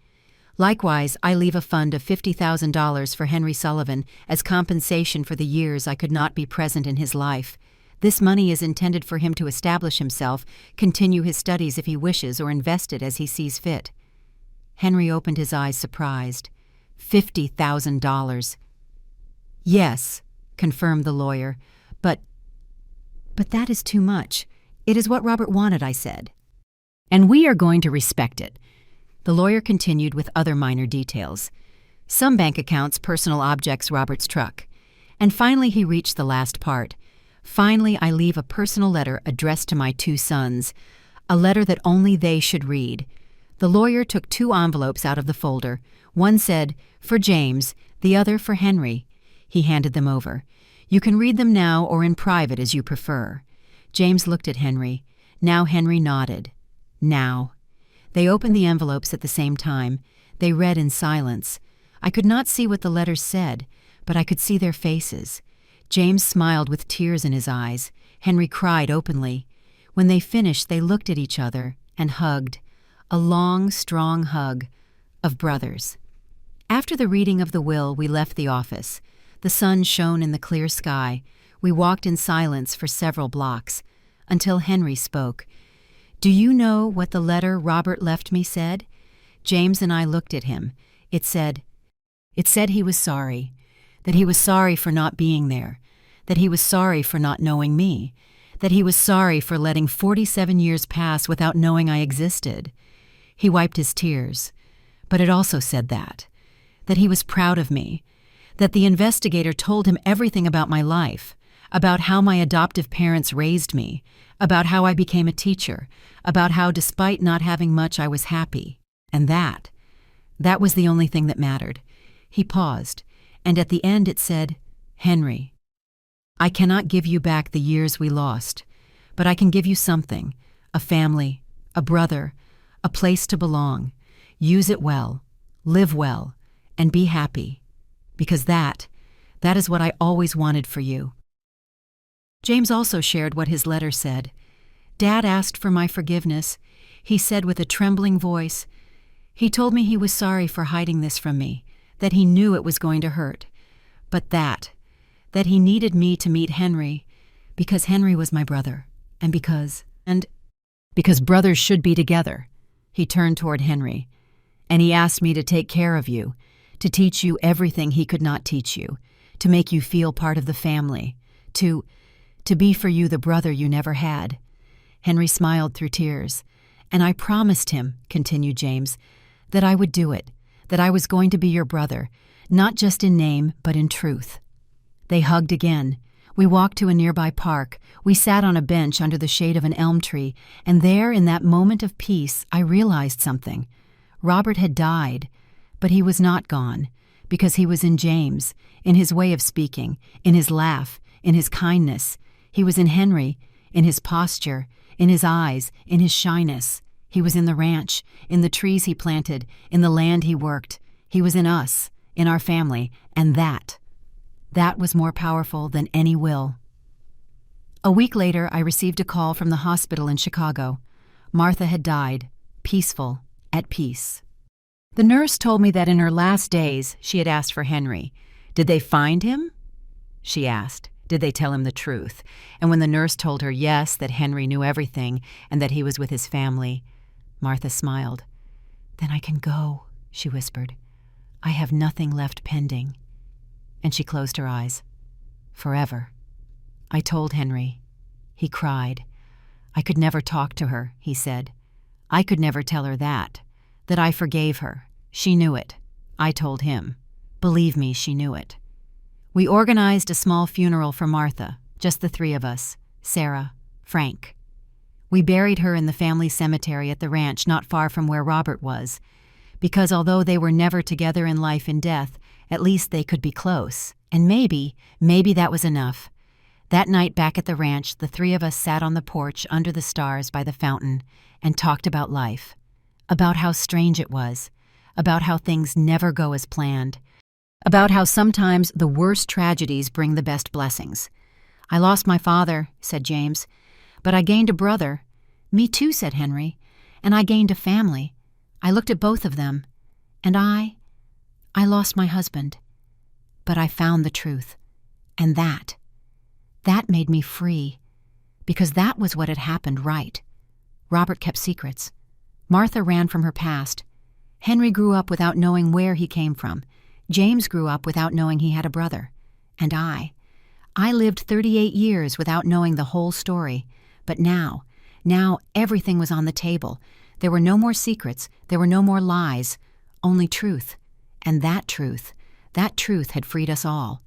"Likewise, I leave a fund of $50,000 for Henry Sullivan as compensation for the years I could not be present in his life. This money is intended for him to establish himself, continue his studies if he wishes, or invest it as he sees fit." Henry opened his eyes, surprised. $50,000. "Yes," confirmed the lawyer, but that is too much. It is what Robert wanted," I said. "And we are going to respect it." The lawyer continued with other minor details. Some bank accounts, personal objects, Robert's truck. And finally he reached the last part. "Finally, I leave a personal letter addressed to my 2 sons, a letter that only they should read." The lawyer took 2 envelopes out of the folder. One said, "For James," the other for Henry. He handed them over. "You can read them now or in private as you prefer." James looked at Henry. Now Henry nodded. Now. They opened the envelopes at the same time. They read in silence. I could not see what the letters said, but I could see their faces. James smiled with tears in his eyes. Henry cried openly. When they finished, they looked at each other and hugged. A long, strong hug of brothers. After the reading of the will, we left the office. The sun shone in the clear sky. We walked in silence for several blocks, until Henry spoke. "Do you know what the letter Robert left me said?" James and I looked at him. It said he was sorry, that he was sorry for not being there, that he was sorry for not knowing me, that he was sorry for letting 47 years pass without knowing I existed. He wiped his tears. But it also said that he was proud of me, that the investigator told him everything about my life, about how my adoptive parents raised me, about how I became a teacher, about how despite not having much I was happy, and that was the only thing that mattered. He paused, and at the end it said, "Henry, I cannot give you back the years we lost, but I can give you something, a family, a brother, a place to belong. Use it well, live well, and be happy, because that is what I always wanted for you." James also shared what his letter said. "Dad asked for my forgiveness," he said with a trembling voice. "He told me he was sorry for hiding this from me, that he knew it was going to hurt, but that he needed me to meet Henry, because Henry was my brother, and because brothers should be together." He turned toward Henry. "And he asked me to take care of you, to teach you everything he could not teach you, to make you feel part of the family, to be for you the brother you never had." Henry smiled through tears. "And I promised him," continued James, "that I would do it, that I was going to be your brother, not just in name, but in truth." They hugged again. We walked to a nearby park. We sat on a bench under the shade of an elm tree, and there, in that moment of peace, I realized something. Robert had died, but he was not gone, because he was in James, in his way of speaking, in his laugh, in his kindness. He was in Henry, in his posture, in his eyes, in his shyness. He was in the ranch, in the trees he planted, in the land he worked. He was in us, in our family, and that was more powerful than any will. A week later, I received a call from the hospital in Chicago. Martha had died, peaceful, at peace. The nurse told me that in her last days she had asked for Henry. "Did they find him?" she asked. "Did they tell him the truth?" And when the nurse told her yes, that Henry knew everything and that he was with his family, Martha smiled. "Then I can go," she whispered. "I have nothing left pending." And she closed her eyes. Forever. I told Henry. He cried. "I could never talk to her," he said. "I could never tell her that I forgave her. She knew it. I told him. Believe me, she knew it." We organized a small funeral for Martha, just the 3 of us, Sarah, Frank. We buried her in the family cemetery at the ranch not far from where Robert was, because although they were never together in life and death, at least they could be close. And maybe that was enough. That night back at the ranch, the three of us sat on the porch under the stars by the fountain and talked about life, about how strange it was, about how things never go as planned, about how sometimes the worst tragedies bring the best blessings. "I lost my father," said James, "but I gained a brother." "Me too," said Henry, "and I gained a family." I looked at both of them, and I lost my husband. But I found the truth, and that made me free, because that was what had happened, right? Robert kept secrets. Martha ran from her past. Henry grew up without knowing where he came from. James grew up without knowing he had a brother. And I lived 38 years without knowing the whole story. But now everything was on the table. There were no more secrets. There were no more lies. Only truth. And that truth had freed us all.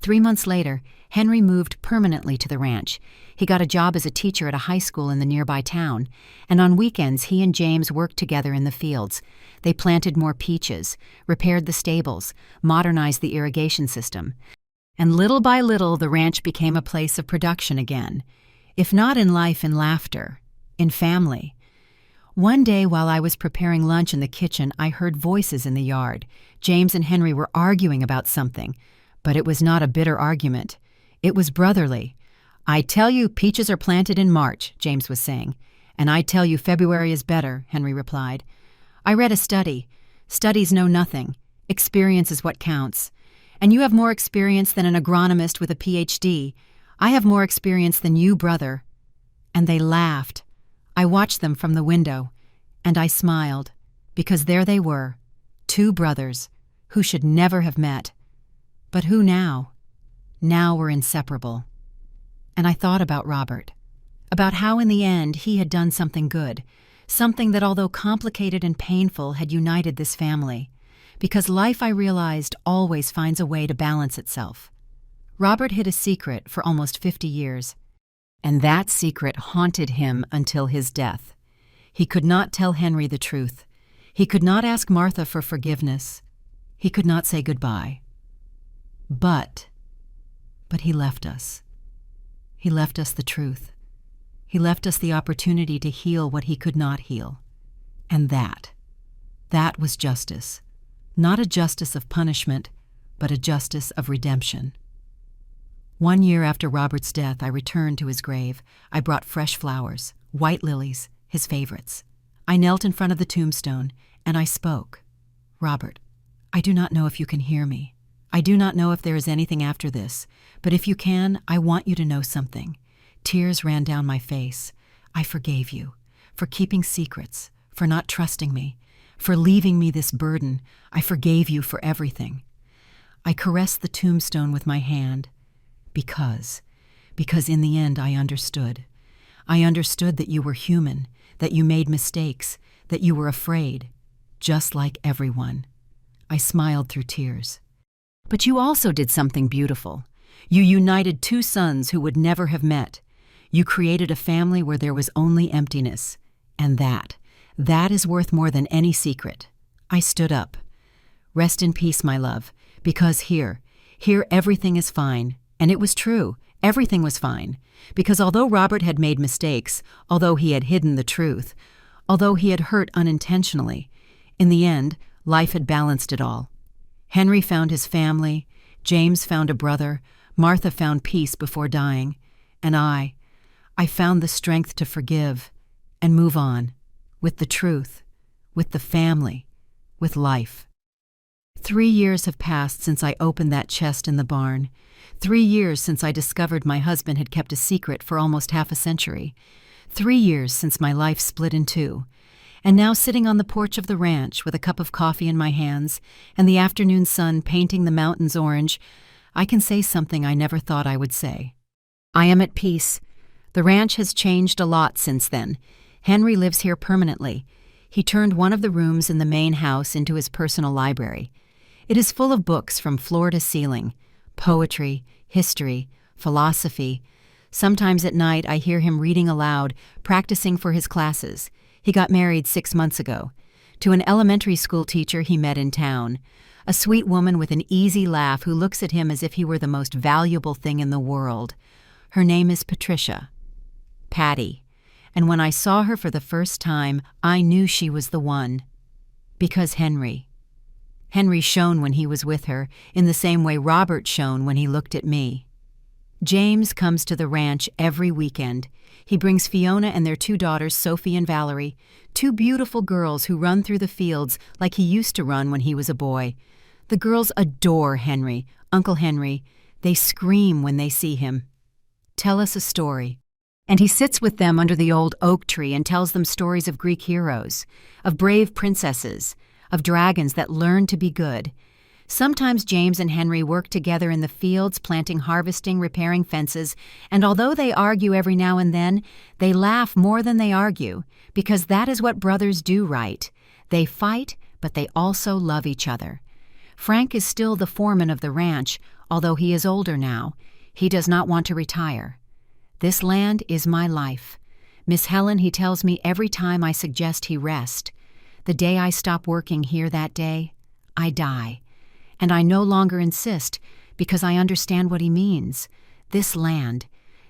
3 months later, Henry moved permanently to the ranch. He got a job as a teacher at a high school in the nearby town, and on weekends he and James worked together in the fields. They planted more peaches, repaired the stables, modernized the irrigation system. And little by little the ranch became a place of production again, if not in life and laughter, in family. One day while I was preparing lunch in the kitchen, I heard voices in the yard. James and Henry were arguing about something, but it was not a bitter argument. It was brotherly. "I tell you, peaches are planted in March," James was saying. "And I tell you, February is better," Henry replied. "I read a study. Studies know nothing. Experience is what counts. And you have more experience than an agronomist with a PhD. I have more experience than you, brother." And they laughed. I watched them from the window, and I smiled, because there they were, two brothers who should never have met, but who now were inseparable. And I thought about Robert, about how in the end he had done something good, something that although complicated and painful had united this family, because life, I realized, always finds a way to balance itself. Robert hid a secret for almost 50 years. And that secret haunted him until his death. He could not tell Henry the truth. He could not ask Martha for forgiveness. He could not say goodbye. But he left us. He left us the truth. He left us the opportunity to heal what he could not heal. And that was justice. Not a justice of punishment, but a justice of redemption. 1 year after Robert's death, I returned to his grave. I brought fresh flowers, white lilies, his favorites. I knelt in front of the tombstone, and I spoke. "Robert, I do not know if you can hear me. I do not know if there is anything after this, but if you can, I want you to know something." Tears ran down my face. "I forgave you for keeping secrets, for not trusting me, for leaving me this burden. I forgave you for everything." I caressed the tombstone with my hand. Because in the end I understood. I understood that you were human, that you made mistakes, that you were afraid, just like everyone. I smiled through tears. But you also did something beautiful. You united two sons who would never have met. You created a family where there was only emptiness. And that is worth more than any secret. I stood up. "Rest in peace, my love, because here everything is fine." And it was true. Everything was fine. Because although Robert had made mistakes, although he had hidden the truth, although he had hurt unintentionally, in the end, life had balanced it all. Henry found his family, James found a brother, Martha found peace before dying, and I found the strength to forgive and move on, with the truth, with the family, with life. 3 years have passed since I opened that chest in the barn. 3 years since I discovered my husband had kept a secret for almost half a century. 3 years since my life split in two. And now sitting on the porch of the ranch with a cup of coffee in my hands and the afternoon sun painting the mountains orange, I can say something I never thought I would say. I am at peace. The ranch has changed a lot since then. Henry lives here permanently. He turned one of the rooms in the main house into his personal library. It is full of books from floor to ceiling, poetry, history, philosophy, Sometimes at night I hear him reading aloud, practicing for his classes. He got married 6 months ago, to an elementary school teacher he met in town, a sweet woman with an easy laugh who looks at him as if he were the most valuable thing in the world. Her name is Patricia. Patty. And when I saw her for the first time, I knew she was the one. Because Henry. Henry shone when he was with her, in the same way Robert shone when he looked at me. James comes to the ranch every weekend. He brings Fiona and their 2 daughters, Sophie and Valerie, 2 beautiful girls who run through the fields like he used to run when he was a boy. The girls adore Henry, Uncle Henry. They scream when they see him. Tell us a story. And he sits with them under the old oak tree and tells them stories of Greek heroes, of brave princesses, of dragons that learned to be good. Sometimes James and Henry work together in the fields, planting, harvesting, repairing fences, and although they argue every now and then, they laugh more than they argue, because that is what brothers do, right? They fight, but they also love each other. Frank is still the foreman of the ranch, although he is older now. He does not want to retire. This land is my life. Miss Helen, he tells me every time I suggest he rest. The day I stop working here that day, I die. And I no longer insist, because I understand what he means. This land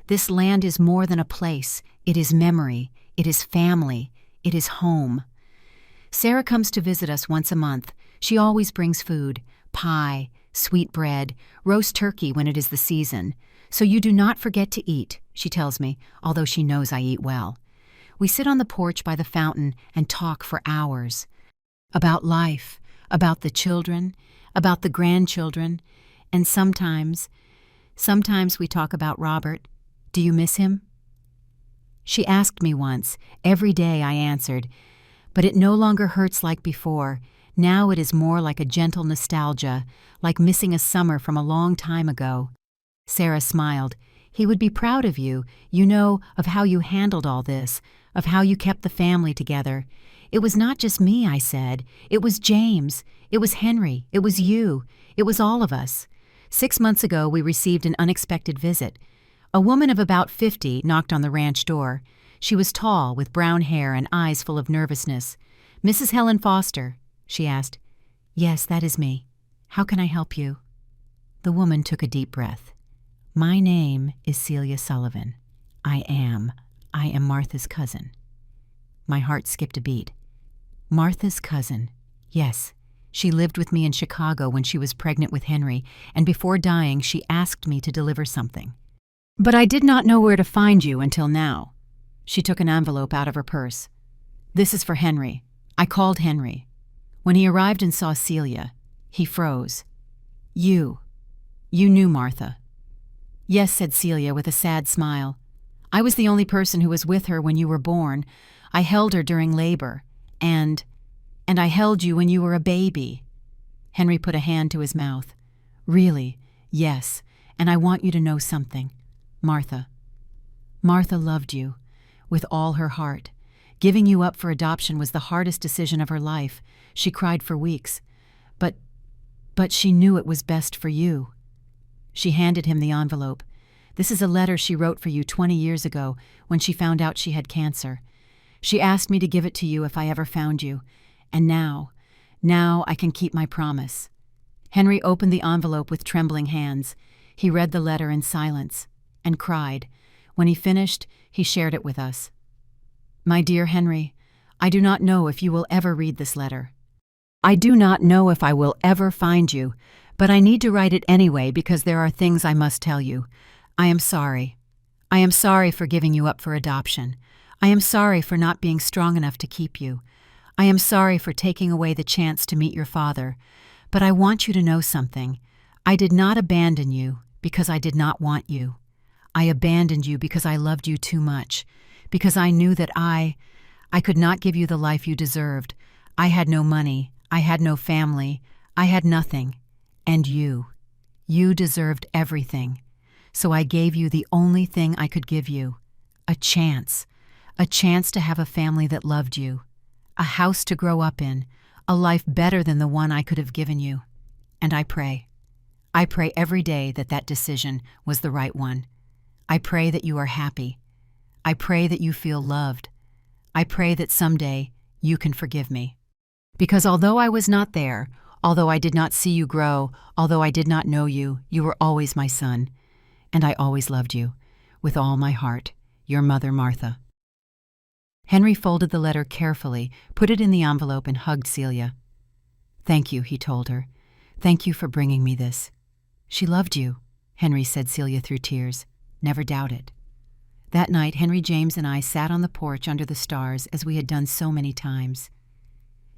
is more than a place. It is memory. It is family. It is home. Sarah comes to visit us once a month. She always brings food, pie, sweet bread, roast turkey when it is the season. So you do not forget to eat, she tells me, although she knows I eat well. We sit on the porch by the fountain and talk for hours. About life, about the children, about the grandchildren, and sometimes we talk about Robert. Do you miss him? She asked me once. Every day I answered, but it no longer hurts like before. Now it is more like a gentle nostalgia, like missing a summer from a long time ago. Sarah smiled. He would be proud of you, of how you handled all this, of how you kept the family together. It was not just me, I said. It was James. It was Henry. It was you. It was all of us. 6 months ago, we received an unexpected visit. A woman of about 50 knocked on the ranch door. She was tall, with brown hair and eyes full of nervousness. "Mrs. Helen Foster?" she asked. "Yes, that is me. How can I help you?" The woman took a deep breath. "My name is Celia Sullivan. I am Martha's cousin." My heart skipped a beat. Martha's cousin. Yes, she lived with me in Chicago when she was pregnant with Henry, and before dying she asked me to deliver something. But I did not know where to find you until now. She took an envelope out of her purse. "This is for Henry. I called Henry. When he arrived and saw Celia, he froze. You knew Martha." "Yes," said Celia with a sad smile. "I was the only person who was with her when you were born. I held her during labor, and I held you when you were a baby." Henry put a hand to his mouth. "Really, yes, and I want you to know something. Martha loved you with all her heart. Giving you up for adoption was the hardest decision of her life. She cried for weeks. But she knew it was best for you." She handed him the envelope. "This is a letter she wrote for you 20 years ago when she found out she had cancer. She asked me to give it to you if I ever found you. And now I can keep my promise." Henry opened the envelope with trembling hands. He read the letter in silence and cried. When he finished, he shared it with us. "My dear Henry, I do not know if you will ever read this letter. I do not know if I will ever find you, but I need to write it anyway because there are things I must tell you. I am sorry. I am sorry for giving you up for adoption. I am sorry for not being strong enough to keep you. I am sorry for taking away the chance to meet your father. But I want you to know something. I did not abandon you because I did not want you. I abandoned you because I loved you too much, because I knew that I could not give you the life you deserved. I had no money. I had no family. I had nothing. And you deserved everything. So I gave you the only thing I could give you, a chance to have a family that loved you, a house to grow up in, a life better than the one I could have given you. And I pray every day that decision was the right one. I pray that you are happy. I pray that you feel loved. I pray that someday you can forgive me. Because although I was not there, although I did not see you grow, although I did not know you, you were always my son. And I always loved you, with all my heart, your mother, Martha. Henry folded the letter carefully, put it in the envelope, and hugged Celia. Thank you, he told her. Thank you for bringing me this. She loved you, Henry said Celia through tears. Never doubt it. That night, Henry James and I sat on the porch under the stars as we had done so many times.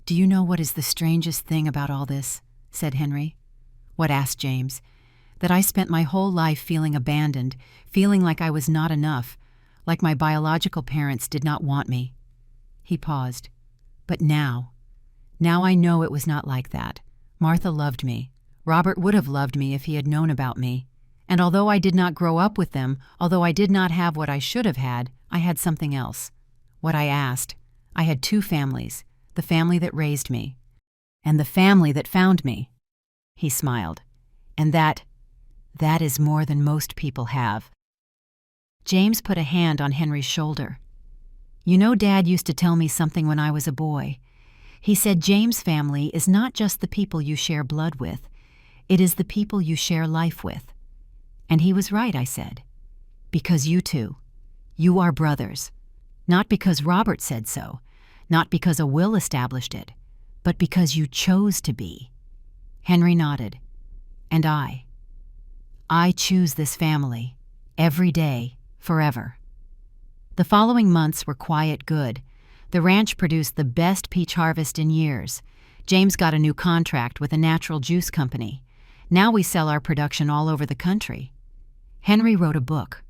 Do you know what is the strangest thing about all this? Said Henry. What? Asked James. That I spent my whole life feeling abandoned, feeling like I was not enough, like my biological parents did not want me. He paused. But now I know it was not like that. Martha loved me. Robert would have loved me if he had known about me. And although I did not grow up with them, although I did not have what I should have had, I had something else. What I asked. I had two families, the family that raised me, and the family that found me. He smiled. And that is more than most people have. James put a hand on Henry's shoulder. You know, Dad used to tell me something when I was a boy. He said James' family is not just the people you share blood with. It is the people you share life with. And he was right, I said. Because you two. You are brothers. Not because Robert said so, not because a will established it, but because you chose to be. Henry nodded. And I choose this family, every day, forever. The following months were quiet good. The ranch produced the best peach harvest in years. James got a new contract with a natural juice company. Now we sell our production all over the country. Henry wrote a book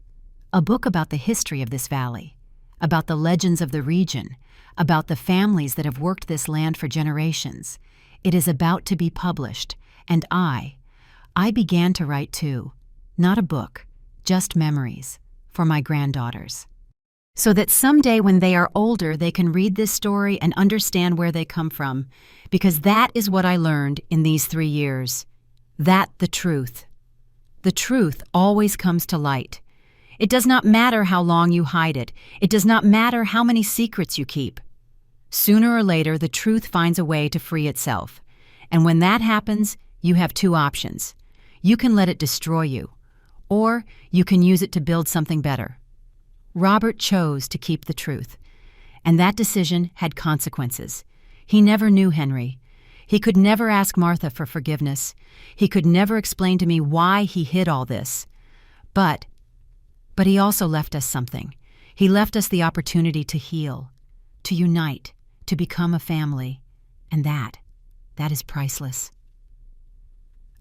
about the history of this valley, about the legends of the region, about the families that have worked this land for generations. It is about to be published, and I began to write too. Not a book, just memories, for my granddaughters. So that someday when they are older, they can read this story and understand where they come from, because that is what I learned in these 3 years. The truth. The truth always comes to light. It does not matter how long you hide it. It does not matter how many secrets you keep. Sooner or later, the truth finds a way to free itself. And when that happens, you have two options. You can let it destroy you, or you can use it to build something better. Robert chose to keep the truth, and that decision had consequences. He never knew Henry. He could never ask Martha for forgiveness. He could never explain to me why he hid all this. But he also left us something. He left us the opportunity to heal, to unite, to become a family. And that is priceless.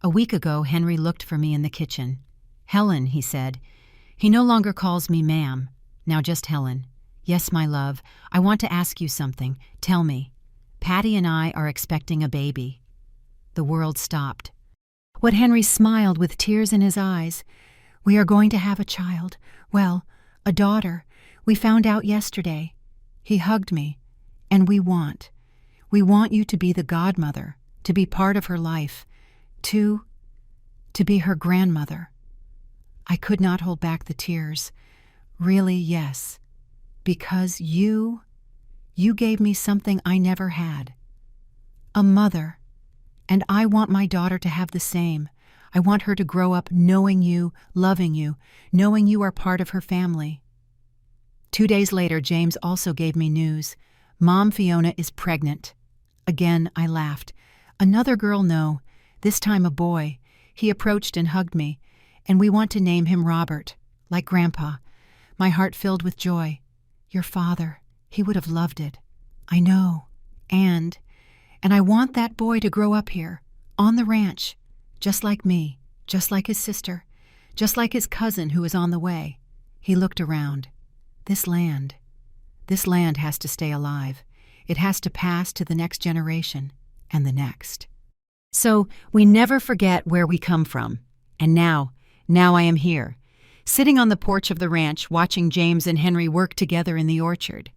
A week ago, Henry looked for me in the kitchen. Helen, he said. He no longer calls me ma'am, now just Helen. Yes, my love, I want to ask you something. Tell me. Patty and I are expecting a baby. The world stopped. What? Henry smiled with tears in his eyes. We are going to have a child. Well, a daughter. We found out yesterday. He hugged me. And we want you to be the godmother, to be part of her life, to be her grandmother. I could not hold back the tears. Really, yes. Because you gave me something I never had. A mother. And I want my daughter to have the same. I want her to grow up knowing you, loving you, knowing you are part of her family. 2 days later, James also gave me news. Mom Fiona is pregnant. Again, I laughed. Another girl, no. This time a boy. He approached and hugged me. And we want to name him Robert, like Grandpa. My heart filled with joy. Your father, he would have loved it. I know. And I want that boy to grow up here, on the ranch, just like me, just like his sister, just like his cousin who is on the way. He looked around. This land has to stay alive. It has to pass to the next generation, and the next. So we never forget where we come from. And now I am here, sitting on the porch of the ranch, watching James and Henry work together in the orchard,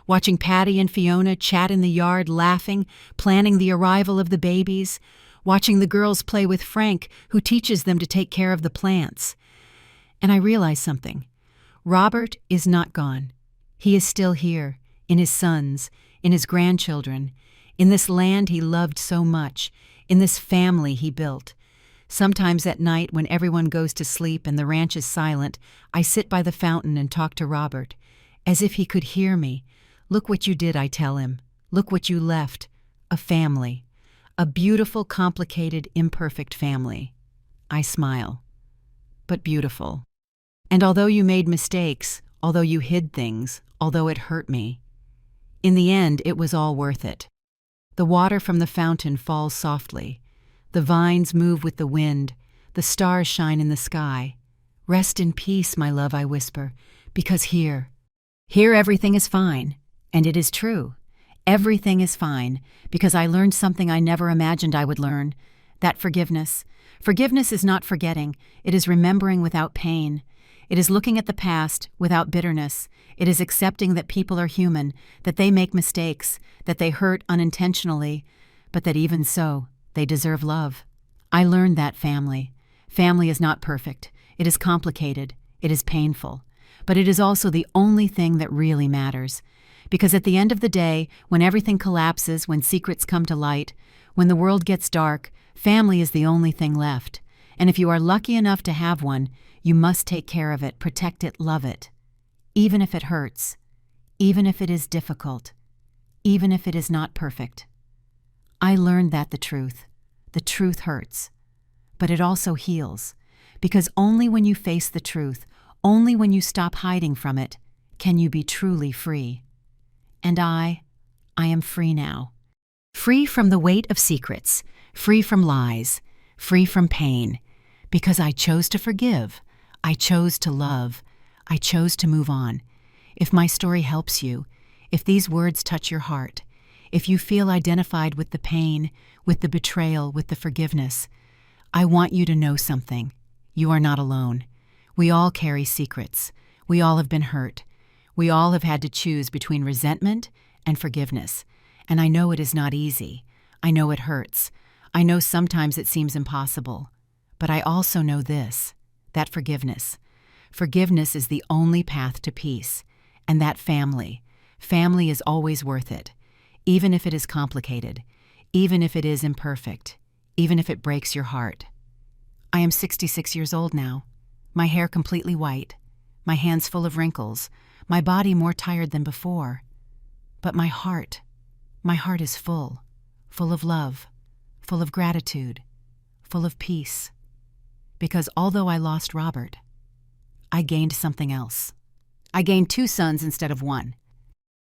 watching Patty and Fiona chat in the yard, laughing, planning the arrival of the babies, watching the girls play with Frank, who teaches them to take care of the plants. And I realized something. Robert is not gone. He is still here, in his sons, in his grandchildren, in this land he loved so much, in this family he built. Sometimes at night, when everyone goes to sleep and the ranch is silent, I sit by the fountain and talk to Robert, as if he could hear me. Look what you did, I tell him. Look what you left. A family. A beautiful, complicated, imperfect family. I smile. But beautiful. And although you made mistakes, although you hid things, although it hurt me, in the end it was all worth it. The water from the fountain falls softly. The vines move with the wind. The stars shine in the sky. Rest in peace, my love, I whisper, because here everything is fine. And it is true. Everything is fine, because I learned something I never imagined I would learn. That forgiveness. Forgiveness is not forgetting. It is remembering without pain. It is looking at the past without bitterness. It is accepting that people are human, that they make mistakes, that they hurt unintentionally, but that even so, they deserve love. I learned that family. Family is not perfect. It is complicated. It is painful. But it is also the only thing that really matters. Because at the end of the day, when everything collapses, when secrets come to light, when the world gets dark, family is the only thing left. And if you are lucky enough to have one, you must take care of it, protect it, love it. Even if it hurts. Even if it is difficult. Even if it is not perfect. I learned that the truth hurts. But it also heals. Because only when you face the truth, only when you stop hiding from it, can you be truly free. And I am free now. Free from the weight of secrets, free from lies, free from pain, because I chose to forgive, I chose to love, I chose to move on. If my story helps you, if these words touch your heart, if you feel identified with the pain, with the betrayal, with the forgiveness, I want you to know something. You are not alone. We all carry secrets. We all have been hurt. We all have had to choose between resentment and forgiveness. And I know it is not easy. I know it hurts. I know sometimes it seems impossible. But I also know this, that forgiveness is the only path to peace. And that family is always worth it, even if it is complicated, even if it is imperfect, even if it breaks your heart. I am 66 years old now, my hair completely white, my hands full of wrinkles, my body more tired than before. But my heart is full of love, full of gratitude, full of peace. Because although I lost Robert, I gained something else. I gained 2 sons instead of 1.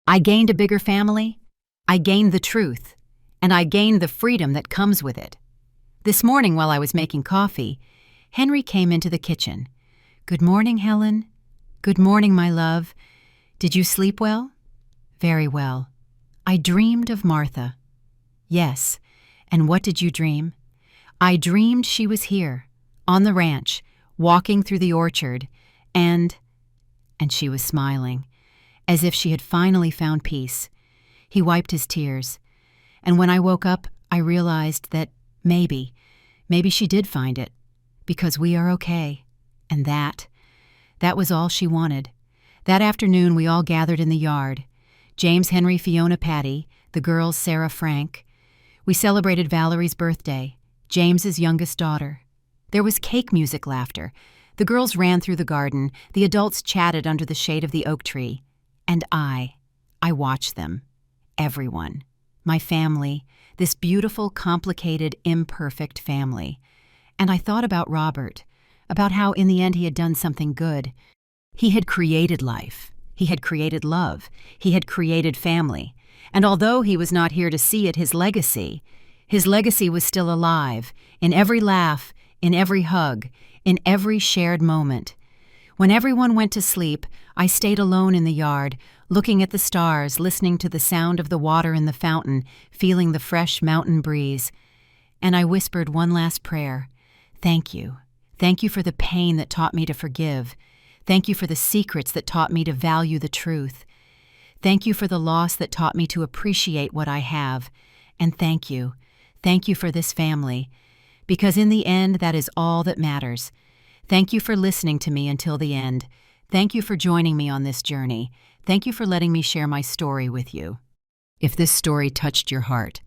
I gained a bigger family, I gained the truth, and I gained the freedom that comes with it. This morning while I was making coffee, Henry came into the kitchen. "Good morning, Helen. Good morning, my love. Did you sleep well?" "Very well. I dreamed of Martha." "Yes, and what did you dream?" "I dreamed she was here, on the ranch, walking through the orchard, and she was smiling, as if she had finally found peace." He wiped his tears, and when I woke up, I realized that maybe she did find it, because we are okay, and that was all she wanted. That afternoon we all gathered in the yard. James, Henry, Fiona, Patty, the girls, Sarah, Frank. We celebrated Valerie's birthday, James's youngest daughter. There was cake music, laughter. The girls ran through the garden. The adults chatted under the shade of the oak tree. And I watched them. Everyone. My family. This beautiful, complicated, imperfect family. And I thought about Robert, about how in the end he had done something good. He had created life. He had created love. He had created family. And although he was not here to see it, his legacy was still alive, in every laugh, in every hug, in every shared moment. When everyone went to sleep, I stayed alone in the yard, looking at the stars, listening to the sound of the water in the fountain, feeling the fresh mountain breeze. And I whispered one last prayer. Thank you. Thank you for the pain that taught me to forgive. Thank you for the secrets that taught me to value the truth. Thank you for the loss that taught me to appreciate what I have. And thank you for this family, because in the end, that is all that matters. Thank you for listening to me until the end. Thank you for joining me on this journey. Thank you for letting me share my story with you. If this story touched your heart,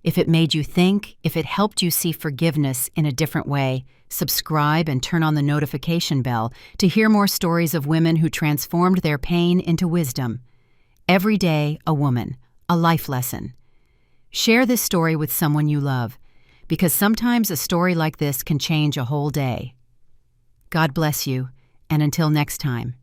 if it made you think, if it helped you see forgiveness in a different way, subscribe and turn on the notification bell to hear more stories of women who transformed their pain into wisdom. Every day, a woman, a life lesson. Share this story with someone you love, because sometimes a story like this can change a whole day. God bless you, and until next time.